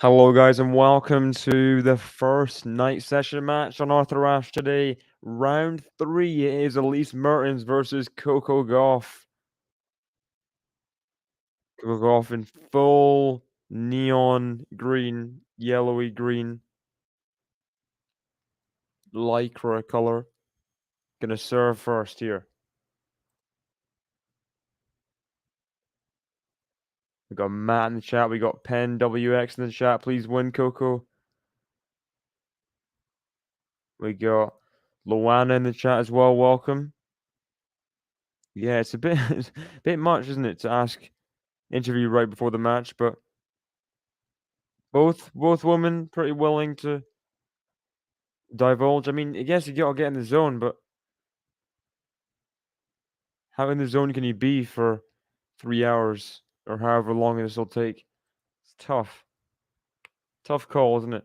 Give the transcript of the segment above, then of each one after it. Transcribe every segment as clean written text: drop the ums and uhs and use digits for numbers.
Hello, guys, and welcome to the first night session match on Arthur Ashe today. Round 3 is Elise Mertens versus Coco Gauff. Coco Gauff in full neon green, yellowy green, lycra color. Gonna serve first here. We got Matt in the chat. We got Pen WX in the chat. Please win, Coco. We got Luana in the chat as well. Welcome. Yeah, it's a bit, it's a bit much, isn't it, to ask interview right before the match, but both women pretty willing to divulge. I mean, I guess you gotta get in the zone, but how in the zone can you be for 3 hours or however long this will take? It's tough. Tough call, isn't it?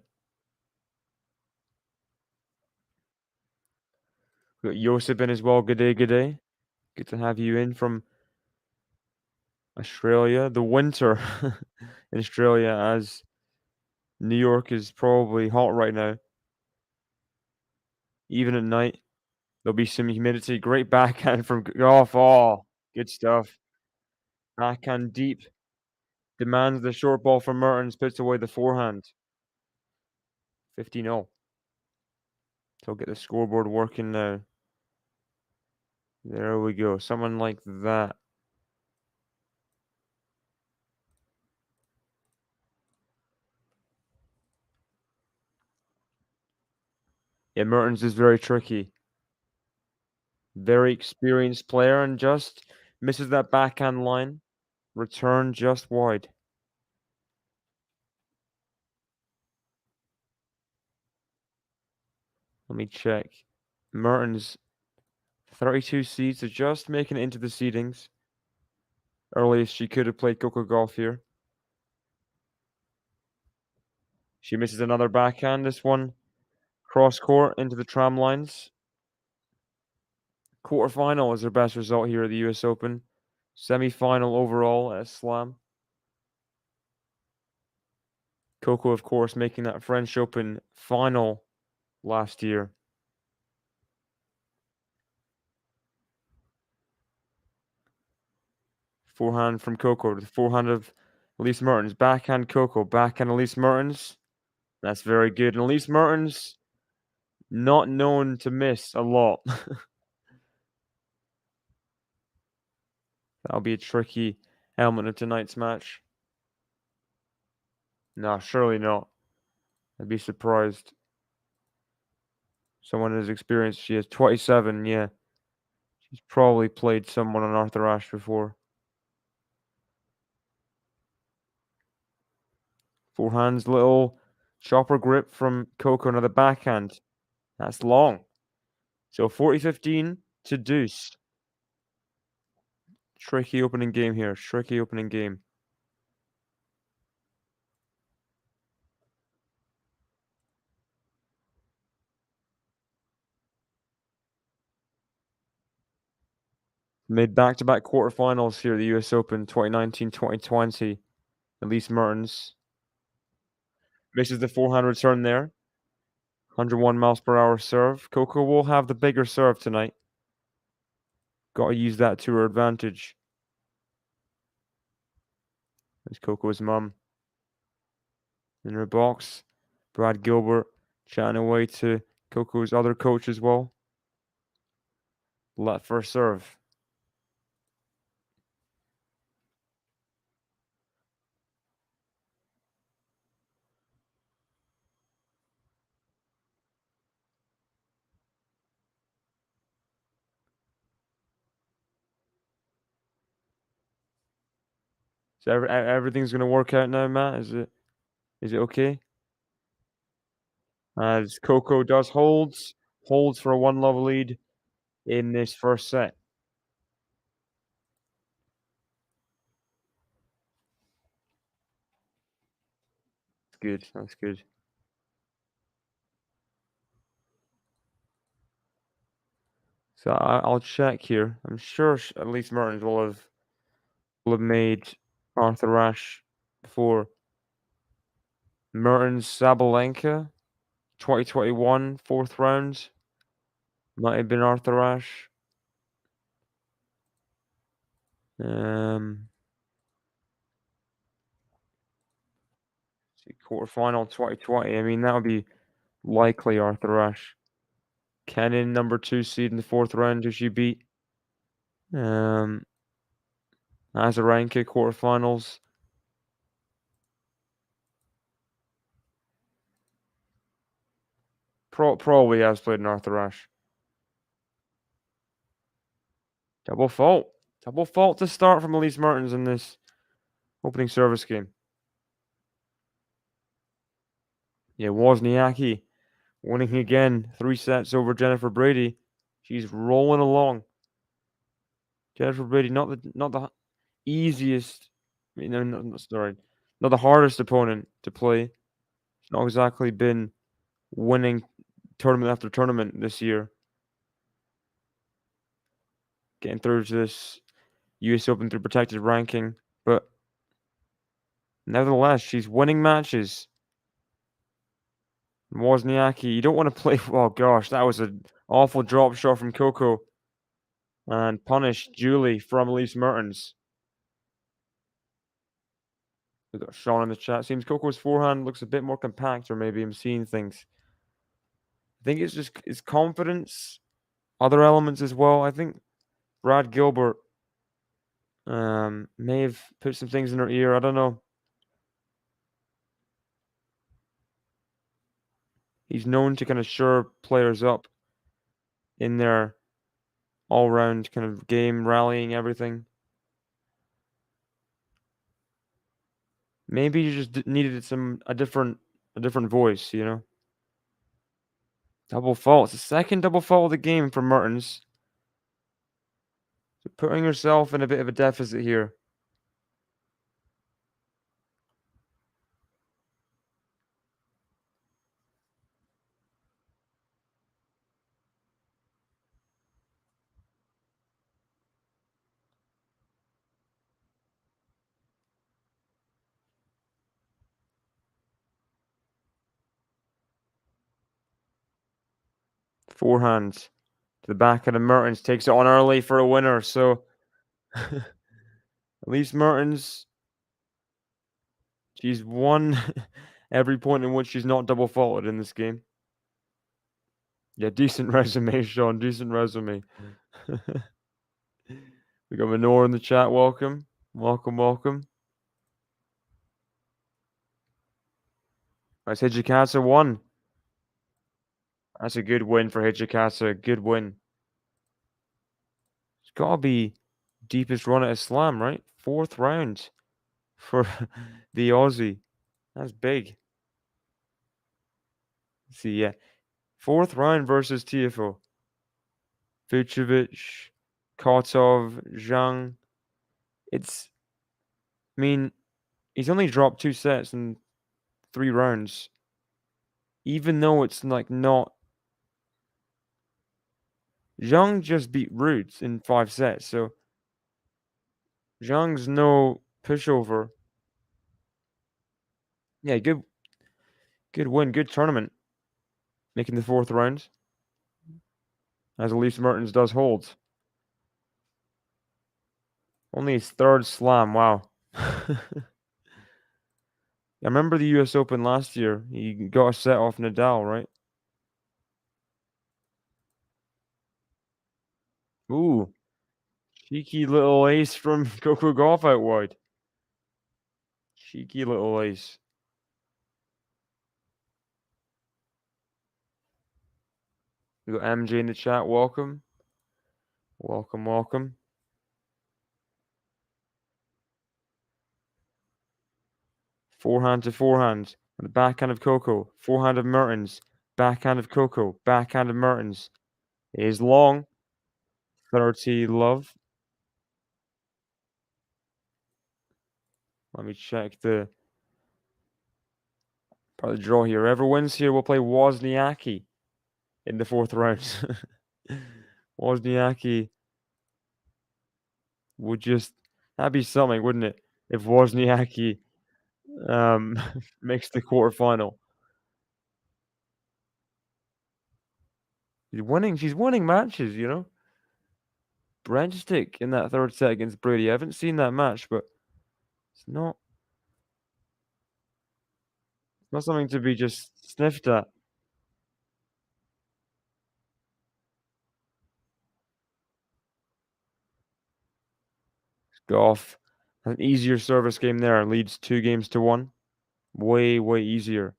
We got Josip in as well. Good day, good day. Good to have you in from Australia. The winter in Australia, as New York is probably hot right now. Even at night, there'll be some humidity. Great backhand from Gauff. Oh, good stuff. Backhand deep. Demands the short ball from Mertens. Puts away the forehand. 15-0. So I'll get the scoreboard working now. There we go. Someone like that. Yeah, Mertens is very tricky. Very experienced player and just misses that backhand line. Return just wide. Let me check. Mertens, 32 seeds, so just making it into the seedings. Earliest she could have played Coco Gauff here. She misses another backhand. This one cross court into the tram lines. Quarterfinal is her best result here at the US Open. Semi-final overall at Slam. Coco, of course, making that French Open final last year. Forehand from Coco to the forehand of Elise Mertens. Backhand Coco, backhand Elise Mertens. That's very good. And Elise Mertens, not known to miss a lot. That'll be a tricky element of tonight's match. No, surely not. I'd be surprised. Someone as experienced. She is 27, yeah. She's probably played someone on Arthur Ashe before. Forehand's little chopper grip from Coco, another backhand. That's long. So 40-15 to deuce. Tricky opening game here. Tricky opening game. Made back-to-back quarterfinals here at the US Open 2019-2020. Elise Mertens. Misses the forehand return there. 101 miles per hour serve. Coco will have the bigger serve tonight. Got to use that to her advantage. There's Coco's mum in her box. Brad Gilbert chatting away to Coco's other coach as well. Let first serve. So everything's going to work out now, Matt? Is it okay? As Coco does holds for a 1-love lead in this first set. Good. That's good. So I'll check here. I'm sure at least Mertens will have made Arthur Ashe before. Mertens, Sabalenka, 2021, 4th round. Might have been Arthur Ashe. See, quarterfinal 2020. I mean, that would be likely Arthur Ashe. Kenin, number 2 seed in the 4th round, who she beat. Azarenka, quarterfinals. Probably has played in Arthur Ashe. Double fault. Double fault to start from Elise Mertens in this opening service game. Yeah, Wozniacki winning again. 3 sets over Jennifer Brady. She's rolling along. Jennifer Brady, not the easiest. Sorry, not the hardest opponent to play. She's not exactly been winning tournament after tournament this year. Getting through to this US Open through protected ranking, but nevertheless, she's winning matches. Wozniacki, you don't want to play. Oh gosh, that was an awful drop shot from Coco, and punished Julie from Elise Mertens. We got Sean in the chat. Seems Coco's forehand looks a bit more compact, or maybe I'm seeing things. I think it's just his confidence, other elements as well. I think Brad Gilbert may have put some things in her ear. I don't know. He's known to kind of shore players up in their all-round kind of game, rallying everything. Maybe you just needed a different voice, you know. Double fault. It's the second double fault of the game for Mertens. So putting herself in a bit of a deficit here. Forehand to the back of the Mertens, takes it on early for a winner. So Elise Mertens, she's won every point in which she's not double faulted in this game. Yeah, decent resume, Sean. Decent resume. We got Manor in the chat. Welcome. Welcome. That's Hijikata 1. That's a good win for Hijikata. Good win. It's got to be deepest run at a slam, right? 4th round for the Aussie. That's big. Let's see, yeah. 4th round versus TFO. Vucevic, Kotov, Zhang. I mean, he's only dropped 2 sets in 3 rounds. Even though it's like not. Zhang just beat Roots in 5 sets, so Zhang's no pushover. Yeah, good win, good tournament. Making the 4th round. As Elise Mertens does hold. Only his 3rd slam, wow. I remember the US Open last year. He got a set off Nadal, right? Ooh. Cheeky little ace from Coco Gauff out wide. Cheeky little ace. We got MJ in the chat. Welcome. Welcome. Forehand to forehand. The backhand of Coco. Forehand of Mertens. Backhand of Coco. Backhand of Mertens. It is long. 30 love. Let me check the part of the draw here. Whoever wins here will play Wozniacki in the 4th round. Wozniacki would just, that'd be something, wouldn't it? If Wozniacki makes the quarterfinal. She's winning matches, you know? Breadstick in that 3rd set against Brady. I haven't seen that match, but it's not something to be just sniffed at. Gauff has an easier service game there, leads 2 games to 1. Way, way easier.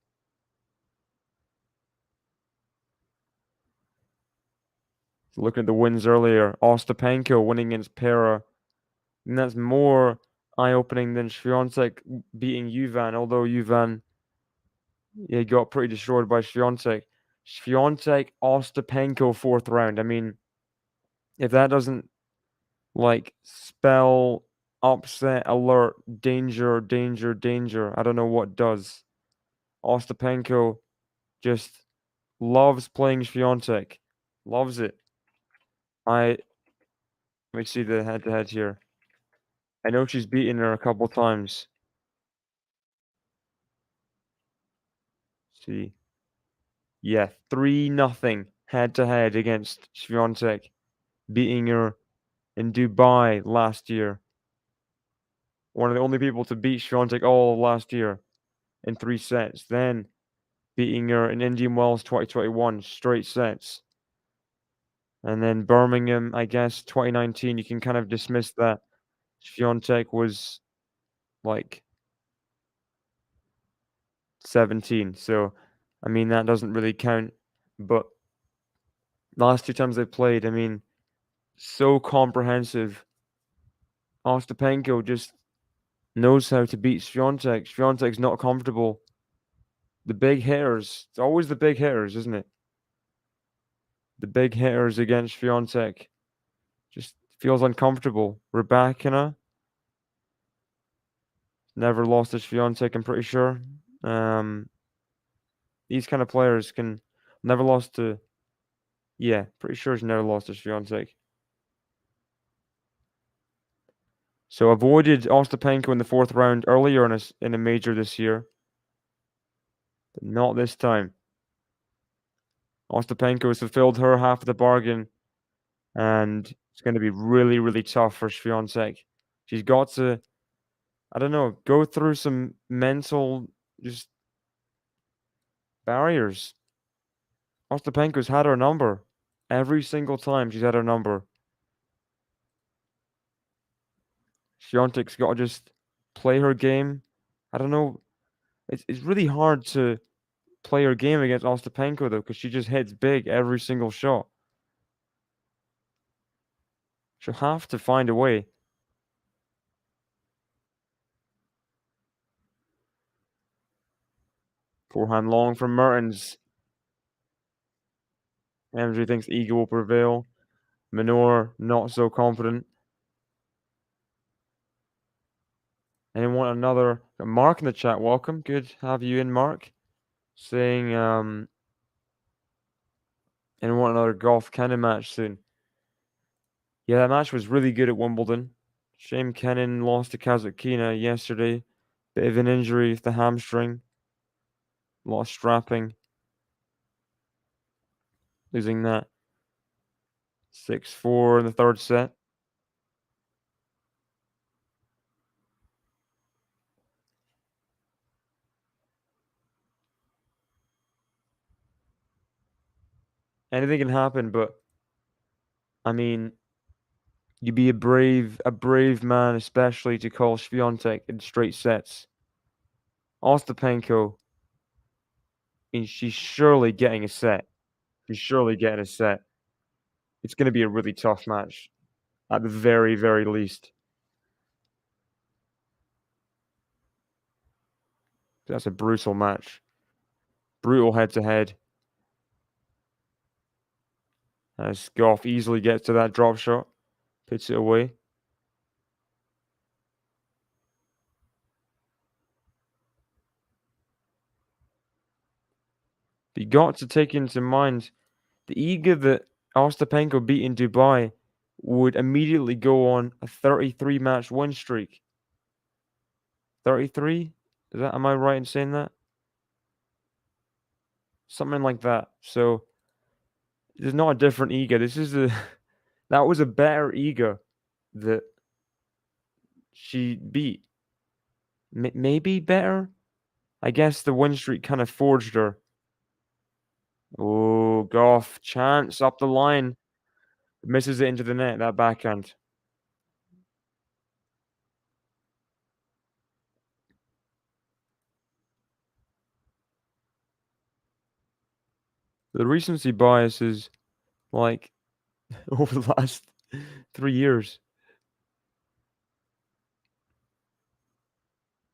Looking at the wins earlier, Ostapenko winning against Pera, and that's more eye-opening than Swiatek beating Juvan, although Juvan, yeah, got pretty destroyed by Swiatek. Swiatek, Ostapenko 4th round. I mean, if that doesn't, like, spell upset, alert, danger, danger, danger, I don't know what does. Ostapenko just loves playing Swiatek. Loves it. Let me see the head-to-head here. I know she's beaten her a couple times. See. Yeah, 3-0 head-to-head against Swiatek, beating her in Dubai last year. One of the only people to beat Swiatek all of last year in 3 sets. Then beating her in Indian Wells 2021, straight sets. And then Birmingham, I guess, 2019, you can kind of dismiss that. Swiatek was, like, 17, so, I mean, that doesn't really count. But last 2 times they played, I mean, so comprehensive. Ostapenko just knows how to beat Swiatek. Swiatek's not comfortable. The big hitters, it's always the big hitters, isn't it? The big hitters against Swiatek just feels uncomfortable. Rybakina never lost to Swiatek, I'm pretty sure. These kind of players can never lost to. Yeah, pretty sure he's never lost to Swiatek. So avoided Ostapenko in the 4th round earlier in a major this year, but not this time. Ostapenko has fulfilled her half of the bargain, and it's going to be really, really tough for Swiatek. She's got to, I don't know, go through some mental just barriers. Ostapenko's had her number every single time she's had her number. Swiatek's got to just play her game. I don't know. It's really hard to play her game against Ostapenko though, because she just hits big every single shot. She'll have to find a way. Forehand long from Mertens. Andrew thinks ego will prevail. Minor not so confident. Anyone another Mark in the chat? Welcome. Good to have you in, Mark. Saying anyone another Gauff Kennan match soon. Yeah, that match was really good at Wimbledon. Shame Kennan lost to Kazatkina yesterday. Bit of an injury with the hamstring. Lost strapping. Losing that 6-4 in the 3rd set. Anything can happen, but I mean, you'd be a brave man, especially to call Swiatek in straight sets. Ostapenko, and she's surely getting a set. She's surely getting a set. It's going to be a really tough match, at the very, very least. That's a brutal match. Brutal head-to-head. As Gauff easily gets to that drop shot, puts it away. But you got to take into mind the Iga that Ostapenko beat in Dubai would immediately go on a 33 match win streak. 33? Am I right in saying that? Something like that. So there's not a different Iga. This is a that was a better Iga that she beat. Maybe better? I guess the win streak kind of forged her. Oh, Gauff, chance up the line. Misses it into the net, that backhand. The recency bias is like over the last 3 years.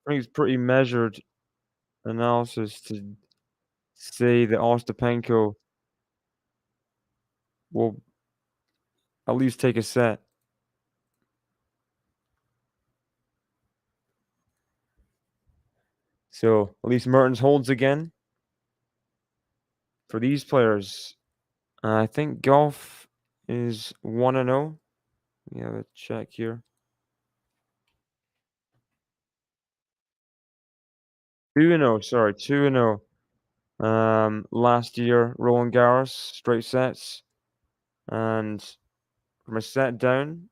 I think it's pretty measured analysis to say that Ostapenko will at least take a set. So Elise Mertens holds again. For these players, I think Gauff is 1-0. We have a check here. 2-0, sorry, 2-0. Last year, Roland Garros, straight sets. And from a set down,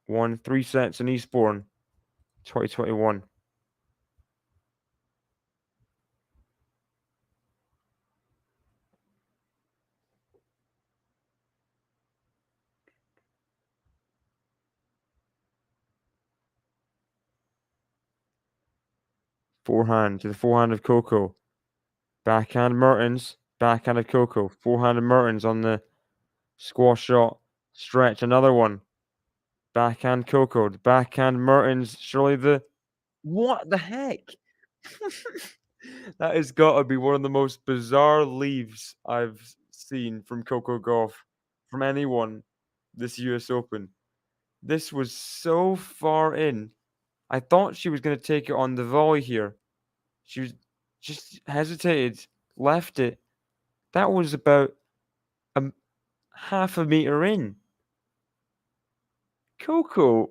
won 3 sets in Eastbourne, 2021. Forehand to the forehand of Coco. Backhand Mertens, backhand of Coco. Forehand of Mertens on the squash shot. Stretch, another one. Backhand Coco. Backhand Mertens. Surely the... What the heck? That has got to be one of the most bizarre leaves I've seen from Coco Gauff, from anyone this US Open. This was so far in. I thought she was going to take it on the volley here. She was just hesitated, left it. That was about a half a meter in. Coco.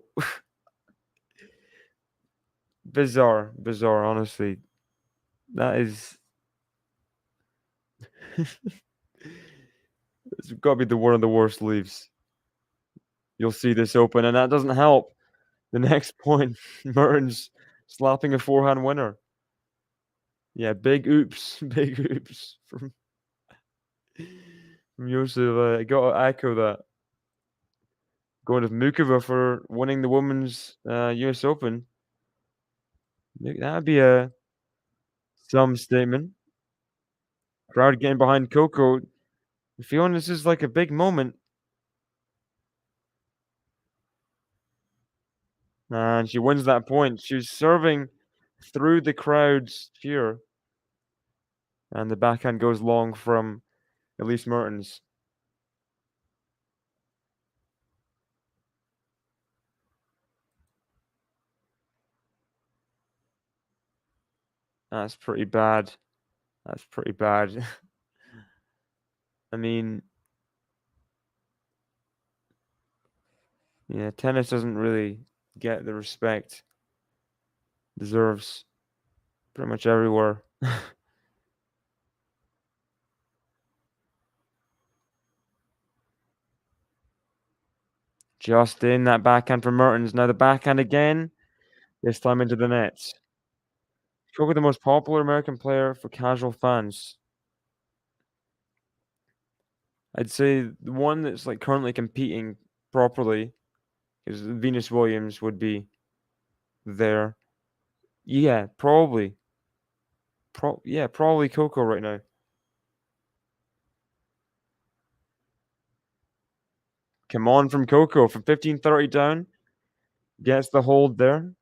Bizarre, honestly. That is. It's got to be one of the worst leaves. You'll see this open, and that doesn't help. The next point, Mertens slapping a forehand winner. Yeah, big oops, big oops from Joseph. I got to echo that. Going with Mukova for winning the women's US Open. That'd be some statement. Crowd getting behind Coco. Feeling this is like a big moment. And she wins that point. She's serving through the crowd's cheer. And the backhand goes long from Elise Mertens. That's pretty bad. That's pretty bad. I mean, yeah, tennis doesn't really get the respect it deserves pretty much everywhere. Just in that backhand from Mertens. Now the backhand again, this time into the nets. Coco, the most popular American player for casual fans. I'd say the one that's like currently competing properly is Venus Williams would be there. Yeah, probably. Probably Coco right now. Come on from Coco from 15-30 down. Gets the hold there.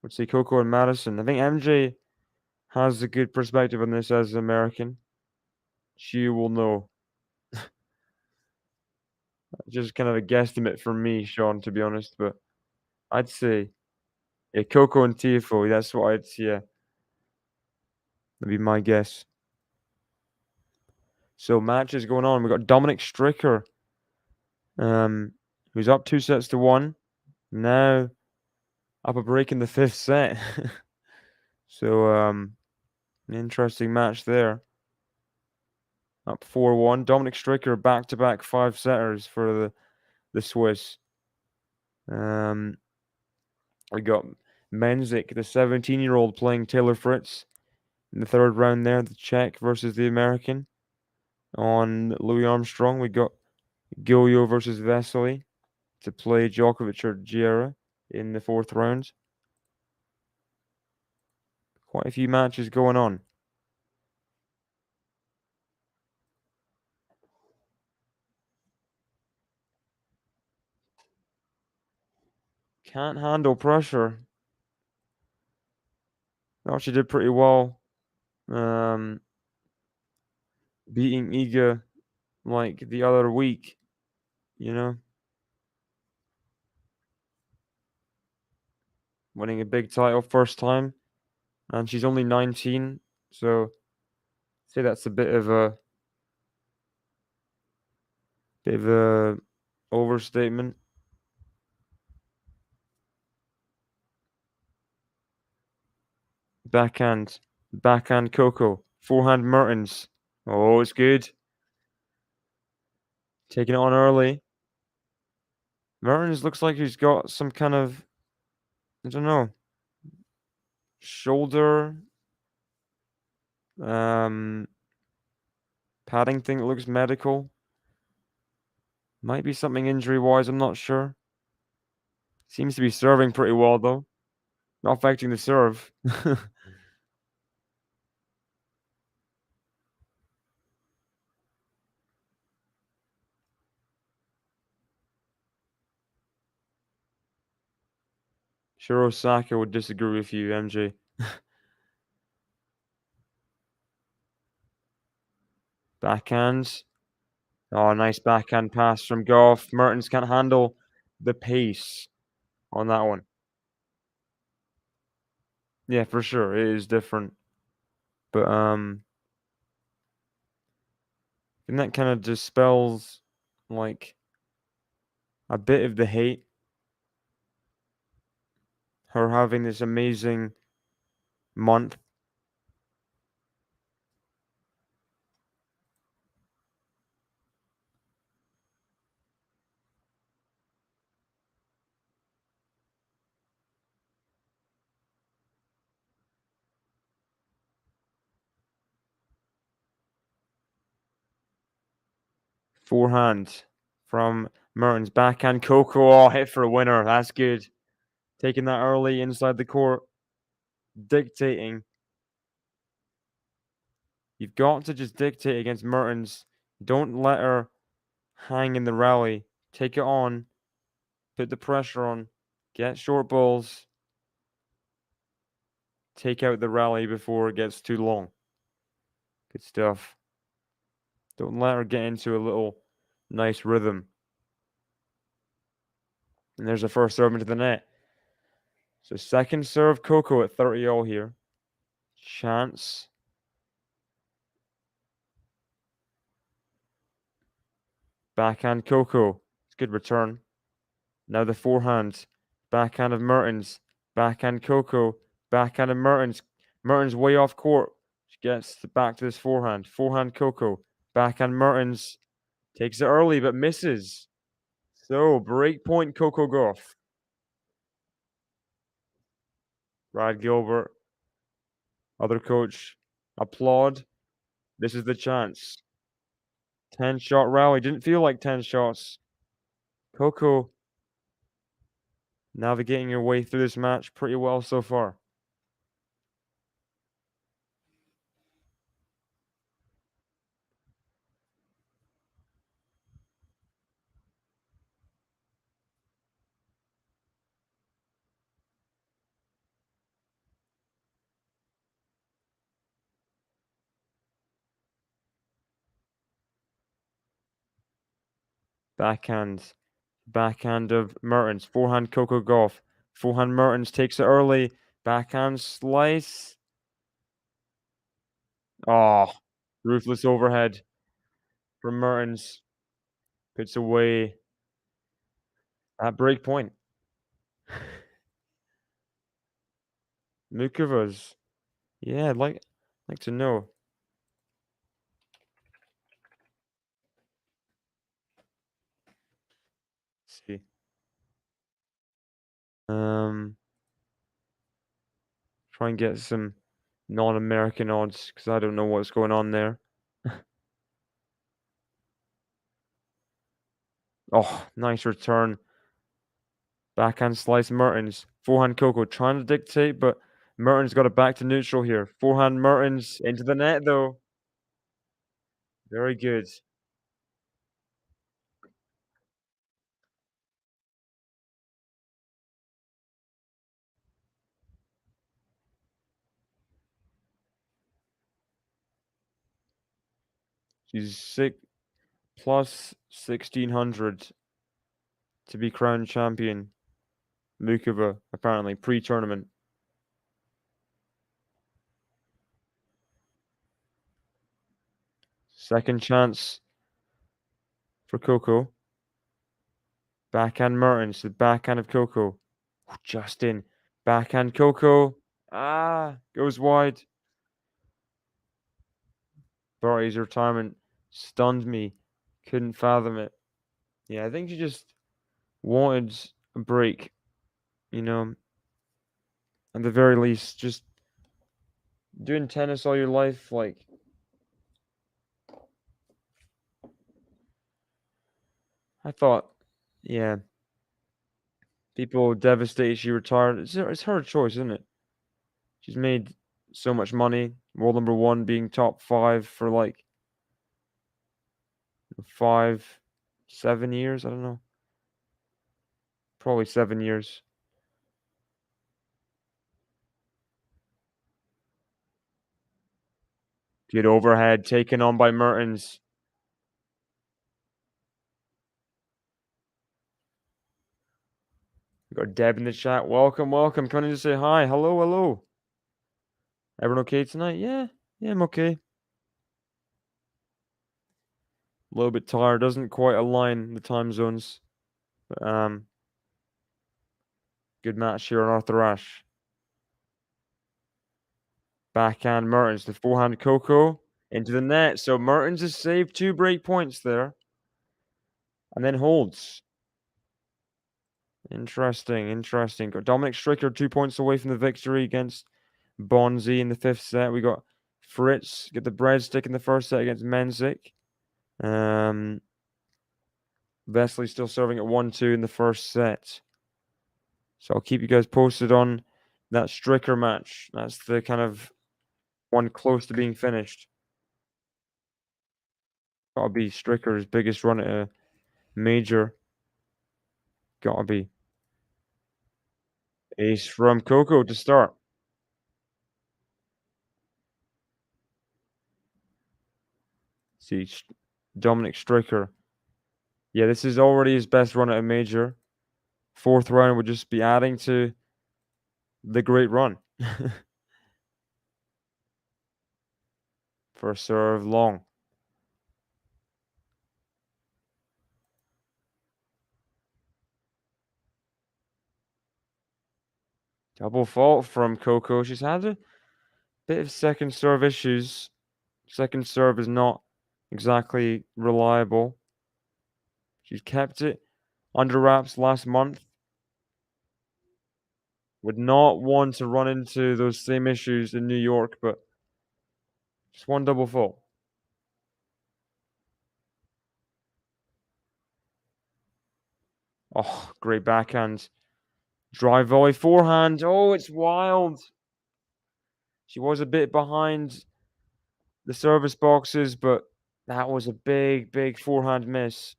Let's see, Coco and Madison. I think MJ has a good perspective on this as an American. She will know. Just kind of a guesstimate from me, Sean, to be honest, but I'd say Coco and Tiafoe. That's what yeah. That'd be my guess. So matches going on. We've got Dominic Stricker, who's up 2-1. Now up a break in the 5th set. So, an interesting match there. Up 4-1. Dominic Stricker back-to-back 5-setters for the Swiss. We got Menzik, the 17-year-old, playing Taylor Fritz in the 3rd round there, the Czech versus the American. On Louis Armstrong, we got Goyo versus Vesely to play Djokovic or Giera in the 4th round. Quite a few matches going on. Can't handle pressure. Actually did pretty well. Beating Iga like the other week, you know, winning a big title first time, and she's only 19, so I'd say that's a bit of a overstatement. Backhand Coco, forehand Mertens. Oh, it's good. Taking it on early. Mertens looks like he's got some kind of, I don't know, shoulder padding thing that looks medical. Might be something injury-wise, I'm not sure. Seems to be serving pretty well, though. Not affecting the serve. Sure, Osaka would disagree with you, MJ. Backhands. Oh, nice backhand pass from Gauff. Mertens can't handle the pace on that one. Yeah, for sure. It is different. But and that kind of dispels like a bit of the hate. Her having this amazing month. Forehand from Mertens. Backhand Coco. Oh, hit for a winner. That's good. Taking that early inside the court. Dictating. You've got to just dictate against Mertens. Don't let her hang in the rally. Take it on. Put the pressure on. Get short balls. Take out the rally before it gets too long. Good stuff. Don't let her get into a little nice rhythm. And there's a first serve into the net. So second serve Coco at 30-all here. Chance. Backhand Coco. It's a good return. Now the forehand. Backhand of Mertens. Backhand Coco. Backhand of Mertens. Mertens way off court. She gets back to this forehand. Forehand Coco. Backhand Mertens. Takes it early but misses. So break point Coco Gauff. Brad Gilbert. Other coach. Applaud. This is the chance. 10-shot rally. Didn't feel like 10 shots. Coco navigating her way through this match pretty well so far. Backhand. Backhand of Mertens. Forehand Coco Gauff. Forehand Mertens takes it early. Backhand slice. Oh, ruthless overhead from Mertens. Puts away at break point. Mukova's. Yeah, I'd like to know. Let's see. Um, Try and get some non-American odds because I don't know what's going on there. Oh, nice return. Backhand slice Mertens. Forehand Coco trying to dictate, but Mertens got it back to neutral here. Forehand Mertens into the net though. Very good. She's sick plus 1600 to be crowned champion. Mukova, apparently, pre-tournament. Second chance for Coco. Backhand Mertens, the backhand of Coco. Just in. Backhand Coco. Ah, goes wide. Barty's retirement stunned me. Couldn't fathom it. Yeah, I think she just wanted a break, you know, at the very least. Just doing tennis all your life, like, I thought, yeah, people devastated she retired. It's her choice, isn't it? She's made so much money. World number one, being top five for like 5, 7 years. I don't know. Probably 7 years. Good overhead taken on by Mertens. We got Deb in the chat. Welcome, welcome. Coming in to say hi. Hello, hello. Everyone okay tonight? Yeah, yeah, I'm okay. A little bit tired. Doesn't quite align the time zones. But, good match here on Arthur Ashe. Backhand Mertens, the forehand Coco into the net. So Mertens has saved 2 break points there. And then holds. Interesting, interesting. Got Dominic Stricker 2 points away from the victory against Bonzi in the 5th set. We got Fritz get the breadstick in the 1st set against Menzik. Vesely still serving at 1-2 in the 1st set. So I'll keep you guys posted on that Stricker match. That's the kind of one close to being finished. Gotta be Stricker's biggest run at a major. Gotta be. Ace from Coco to start. See, Dominic Stricker. Yeah, this is already his best run at a major. 4th round would just be adding to the great run. First serve long. Double fault from Coco. She's had a bit of second serve issues. Second serve is not exactly reliable. She's kept it under wraps last month. Would not want to run into those same issues in New York, but just one double fault. Oh, great backhand. Drive volley forehand. Oh, it's wild. She was a bit behind the service boxes, but that was a big, big forehand miss.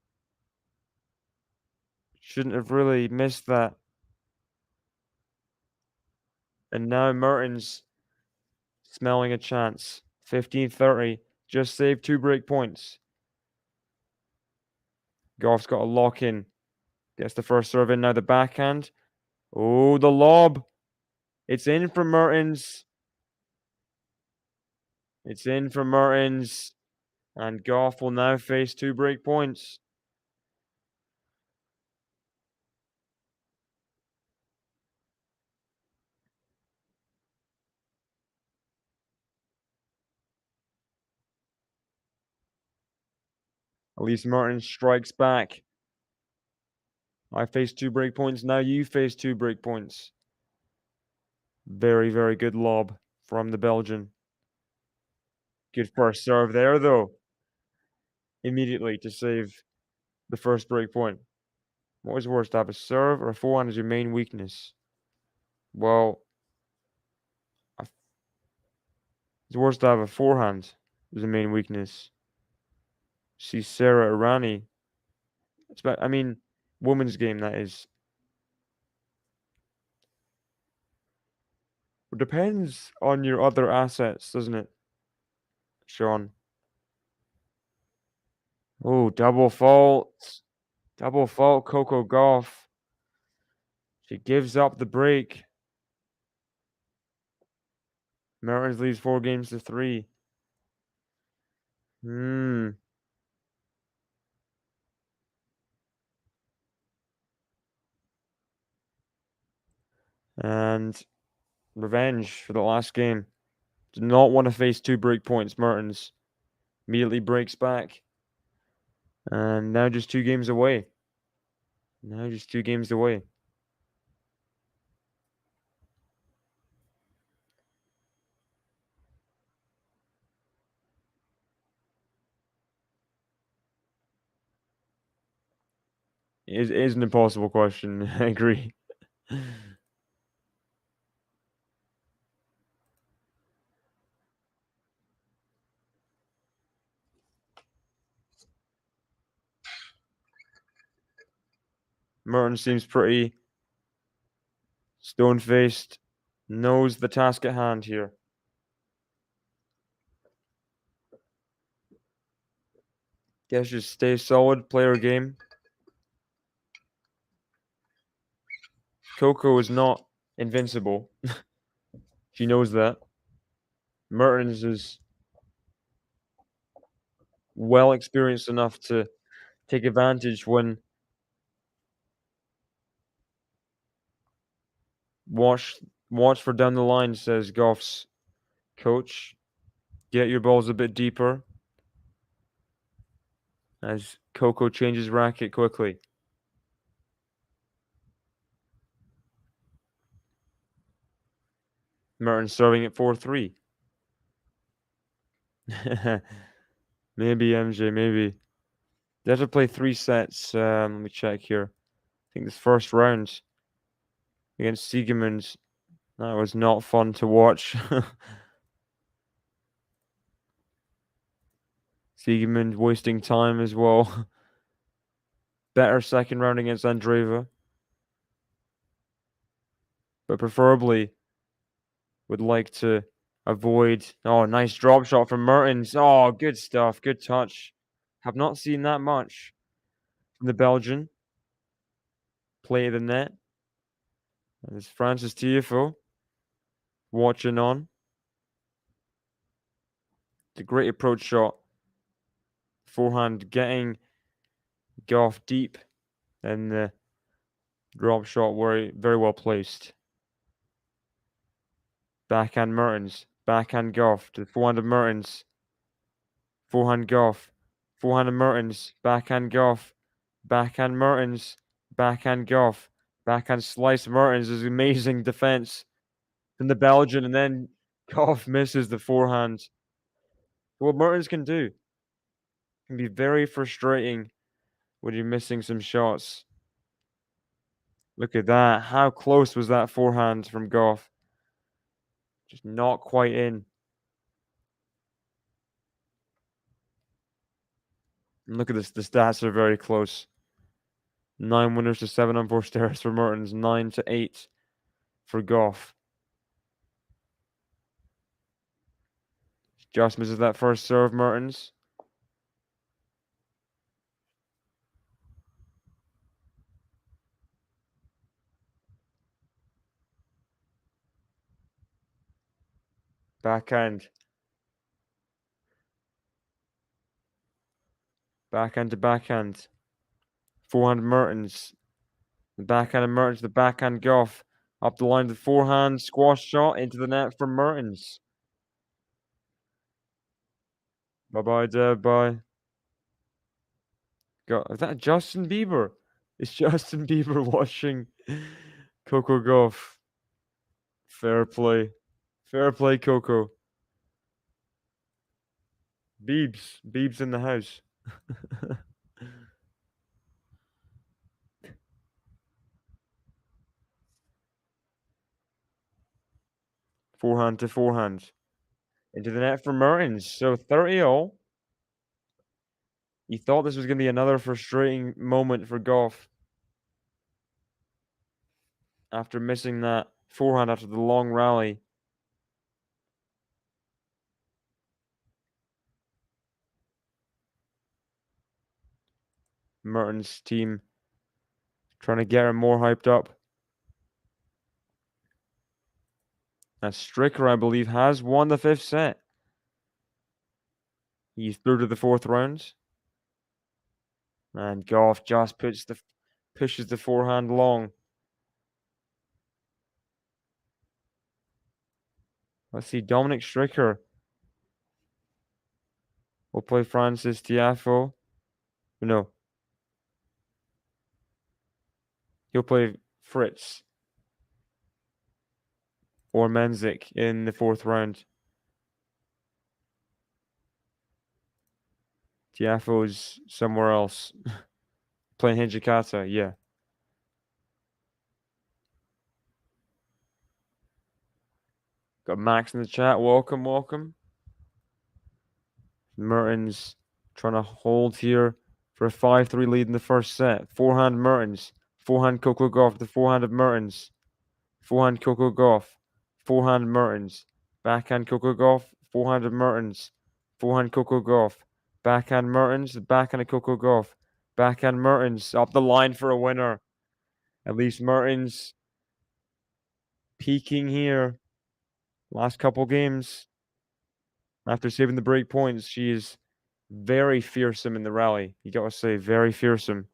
Shouldn't have really missed that. And now Mertens smelling a chance. 15-30. Just saved 2 break points. Gauff's got a lock in. Gets the first serve in. Now the backhand. Oh, the lob. It's in for Mertens. It's in for Mertens. And Gauff will now face 2 break points. Elise Mertens strikes back. I face 2 break points. Now you face 2 break points. Very, very good lob from the Belgian. Good first serve there, though. Immediately to save the first break point. What is worse, to have a serve or a forehand as your main weakness? Well, it's worse to have a forehand as a main weakness. See Sarah Irani. I mean, women's game, that is. It depends on your other assets, doesn't it, Sean? Oh, double fault. Double fault, Coco Gauff. She gives up the break. Mertens leads 4 games to 3. And revenge for the last game. Did not want to face 2 break points. Mertens immediately breaks back. And now just 2 games away. Now just 2 games away. It is an impossible question. I agree. Mertens seems pretty stone-faced. Knows the task at hand here. Guess just stay solid, play her game. Coco is not invincible. She knows that. Mertens is well experienced enough to take advantage when watch for down the line, says Gauff's coach. Get your balls a bit deeper. As Coco changes racket quickly. Mertens serving at 4-3. Maybe, MJ, maybe. They have to play 3 sets. Let me check here. I think this first round against Siegemund, that was not fun to watch. Siegemund wasting time as well. Better second round against Andreeva. But preferably would like to avoid... Oh, nice drop shot from Mertens. Oh, good stuff. Good touch. Have not seen that much from the Belgian. Play the net. There's Francis Tiafoe watching on. It's a great approach shot. Forehand getting Gauff deep. And the drop shot very well placed. Backhand Mertens. Backhand Gauff to the forehand of Mertens. Forehand Gauff. Forehand of Mertens. Backhand Gauff. Backhand Mertens. Backhand Gauff. Backhand slice Mertens is amazing defense from the Belgian, and then Gauff misses the forehand. What Mertens can do can be very frustrating when you're missing some shots. Look at that. How close was that forehand from Gauff? Just not quite in. And look at this. The stats are very close. 9 winners to 7 unforced errors for Mertens. 9 to 8 for Gauff. Just misses that first serve, Mertens. Backhand. Backhand to backhand. Forehand Mertens. The backhand of Mertens. The backhand Gauff. Up the line, the forehand squash shot into the net from Mertens. Bye-bye, Deb. Bye. Is that Justin Bieber? It's Justin Bieber watching Coco Gauff. Fair play. Fair play, Coco. Biebs. Biebs in the house. Forehand to forehand. Into the net for Mertens. So 30-all. You thought this was going to be another frustrating moment for Gauff after missing that forehand after the long rally. Mertens' team trying to get him more hyped up. And Stricker, I believe, has won the 5th set. He's through to the 4th round. And Gauff just pushes the forehand long. Let's see, Dominic Stricker will play Francis Tiafoe. No. He'll play Fritz or Menzik in the 4th round. Tiafoe's somewhere else. Playing Hijikata, yeah. Got Max in the chat. Welcome, welcome. Mertens trying to hold here for a 5-3 lead in the 1st set. Forehand Mertens. Forehand Coco Gauff. The forehand of Mertens. Forehand Coco Gauff. Forehand Mertens. Backhand Coco Gauff. Forehand of Mertens. Forehand Coco Gauff. Backhand Mertens. Backhand of Coco Gauff. Backhand Mertens. Up the line for a winner. Elise Mertens peaking here. Last couple games. After saving the break points, she is very fearsome in the rally. You gotta say, very fearsome.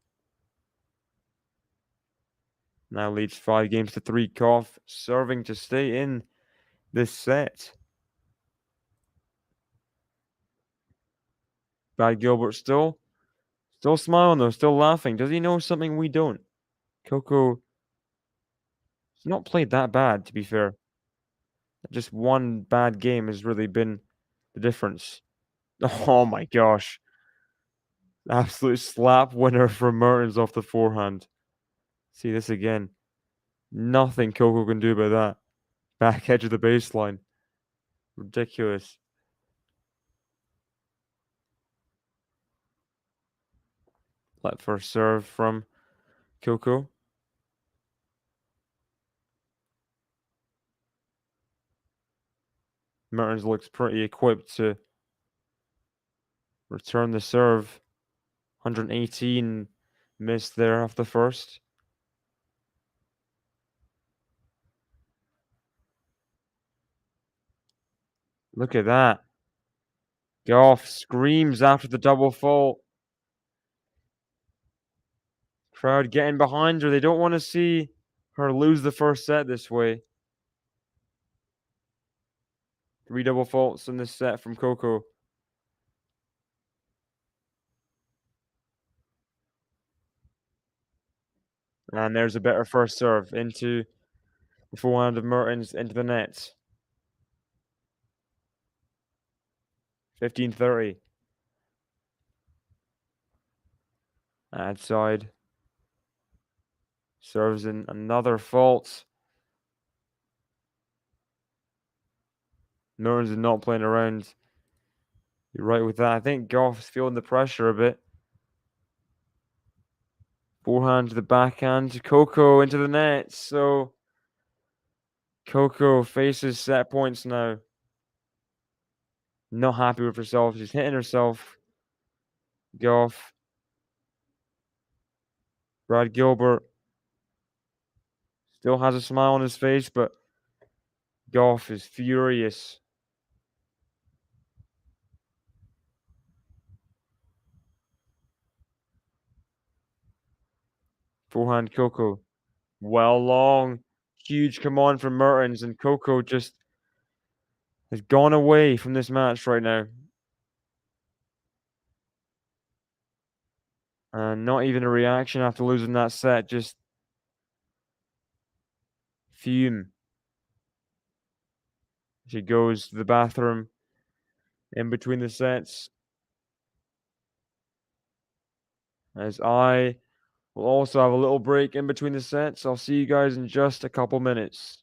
Now leads 5 games to 3. Gauff serving to stay in this set. Brad Gilbert still smiling though, still laughing. Does he know something we don't? Coco has not played that bad, to be fair. Just one bad game has really been the difference. Oh my gosh. Absolute slap winner for Mertens off the forehand. See this again. Nothing Coco can do about that. Back edge of the baseline. Ridiculous. Let first serve from Coco. Mertens looks pretty equipped to return the serve. 118 missed there off the first. Look at that. Gauff screams after the double fault. Crowd getting behind her. They don't want to see her lose the 1st set this way. 3 double faults in this set from Coco. And there's a better first serve into the forehand of Mertens into the net. 15-30. Outside. Serves in another fault. Mertens is not playing around. You're right with that. I think Gauff's feeling the pressure a bit. Forehand to the backhand. Coco into the net. So Coco faces set points now. Not happy with herself. She's hitting herself. Gauff. Brad Gilbert still has a smile on his face, but Gauff is furious. Forehand Coco. Well long. Huge command from Mertens, and Coco just has gone away from this match right now. And not even a reaction after losing that set, just fume. She goes to the bathroom in between the sets. As I will also have a little break in between the sets. I'll see you guys in just a couple minutes.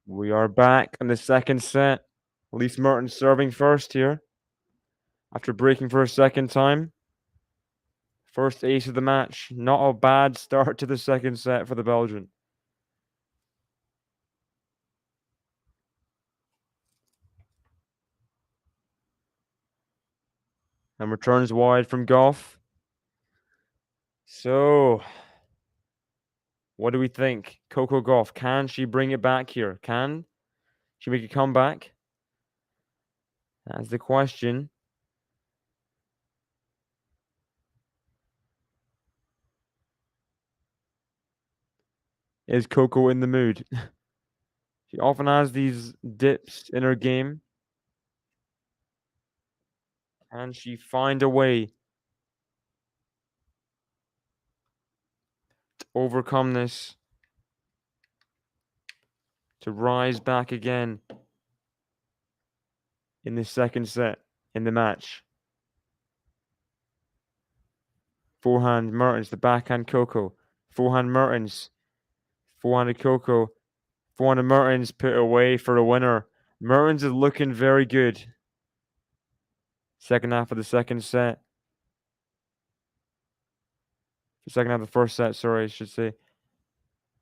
We are back in the second set. Elise Mertens serving first here. After breaking for a second time. First ace of the match. Not a bad start to the second set for the Belgian. And returns wide from Gauff. So, what do we think? Coco Gauff, can she bring it back here? Can she make a comeback? That's the question. Is Coco in the mood? She often has these dips in her game. Can she find a way to overcome this? To rise back again in the second set in the match. Forehand Mertens, the backhand Coco. Forehand Mertens. Forehand Coco. Forehand Mertens put away for a winner. Mertens is looking very good. Second half of the second set. The second half of the first set, sorry, I should say.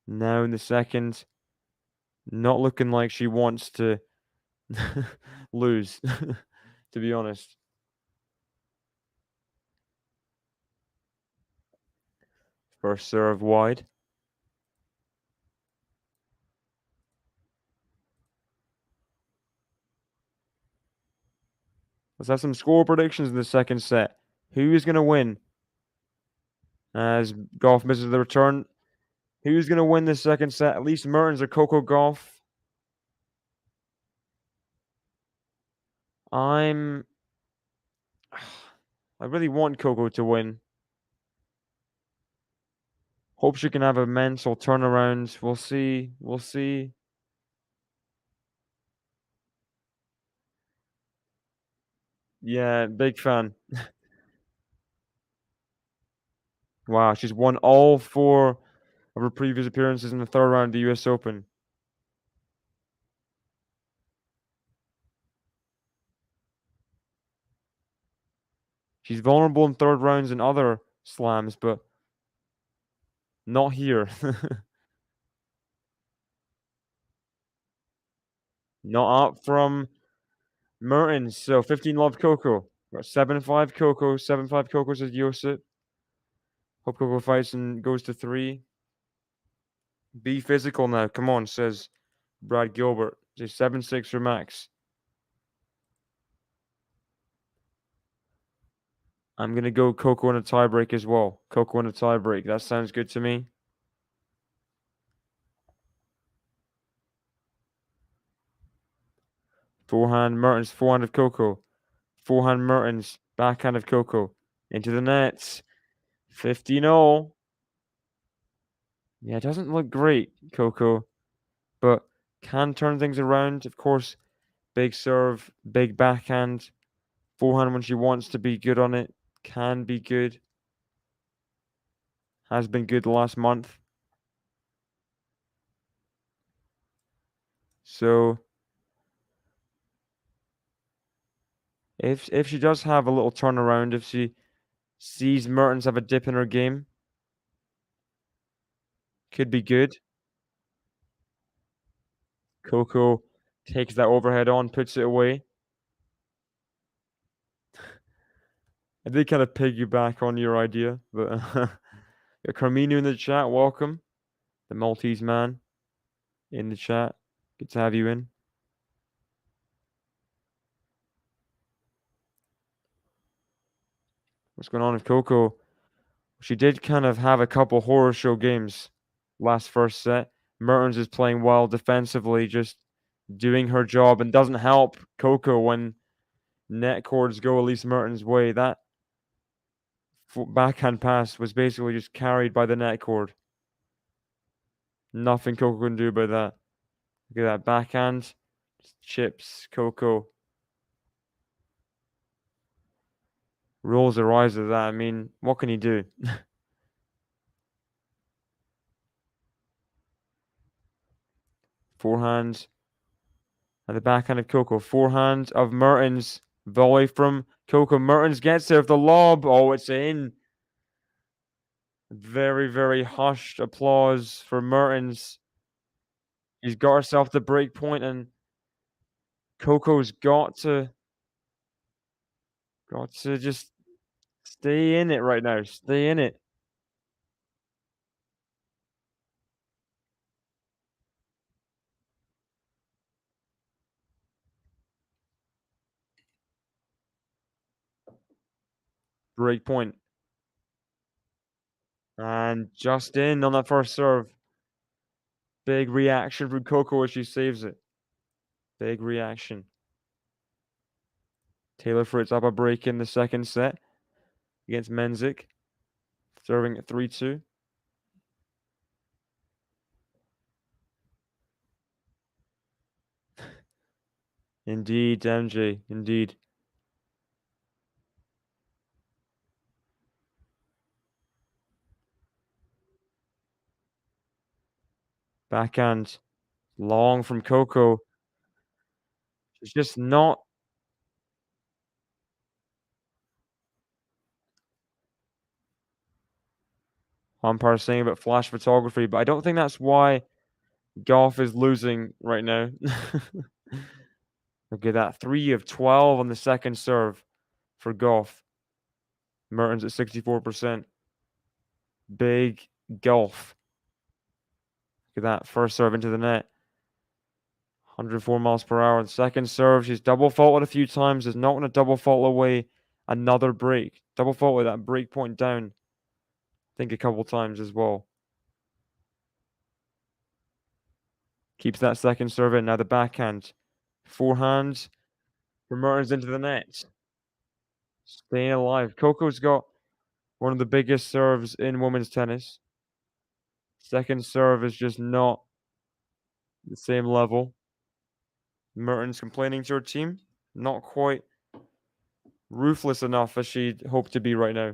Now in the second. Not looking like she wants to lose, to be honest. First serve wide. Let's have some score predictions in the second set. Who is going to win? As Gauff misses the return. Who's going to win this second set? Elise Mertens or Coco Gauff? I really want Coco to win. Hope she can have a mental turnaround. We'll see. We'll see. Yeah, big fan. Wow, she's won all 4 of her previous appearances in the 3rd round of the US Open. She's vulnerable in 3rd rounds in other slams, but not here. Not up from Mertens, so 15 love Coco. Got 7-5 Coco, 7-5 Coco says Josip. Hope Coco fights and goes to 3. Be physical now, come on, says Brad Gilbert. Say 7-6 for Max. I'm gonna go Coco in a tiebreak as well. Coco in a tiebreak. That sounds good to me. Forehand Mertens, forehand of Coco. Forehand Mertens, backhand of Coco. Into the nets. 15-0. Yeah, it doesn't look great, Coco, but can turn things around. Of course, big serve, big backhand. Forehand when she wants to be good on it. Can be good. Has been good the last month. So if she does have a little turnaround, if she sees Mertens have a dip in her game, could be good. Coco takes that overhead on, puts it away. I did kind of piggyback on your idea, but Carmino in the chat, welcome. The Maltese man in the chat. Good to have you in. What's going on with Coco? She did kind of have a couple horror show games last first set. Mertens is playing well defensively, just doing her job, and doesn't help Coco when net cords go Elise Mertens' way. That backhand pass was basically just carried by the net cord. Nothing Coco can do about that. Look at that backhand. Just chips Coco. Rolls her eyes at that. I mean, what can he do? Forehand. At the backhand of Coco. Forehand of Mertens. Volley from Coco. Mertens gets there with the lob. Oh, it's in. Very, very hushed applause for Mertens. She's got herself the break point, and Coco's got to just stay in it right now. Stay in it. Break point. And just in on that first serve. Big reaction from Coco as she saves it. Big reaction. Taylor Fritz up a break in the second set against Menzik. Serving at 3-2. Indeed, MJ. Indeed. Backhand. Long from Coco. She's just not. Umpire saying about flash photography, but I don't think that's why Gauff is losing right now. Look at that. 3 of 12 on the second serve for Gauff. Mertens at 64%. Big Gauff. Look at that. First serve into the net. 104 miles per hour. The second serve, she's double faulted a few times. Is not going to double fault away another break. Double faulted that break point down, I think, a couple times as well. Keeps that second serve in. Now the backhand. Forehand for Mertens into the net. Staying alive. Coco's got one of the biggest serves in women's tennis. Second serve is just not the same level. Mertens complaining to her team. Not quite Ruthless enough as she'd hoped to be right now.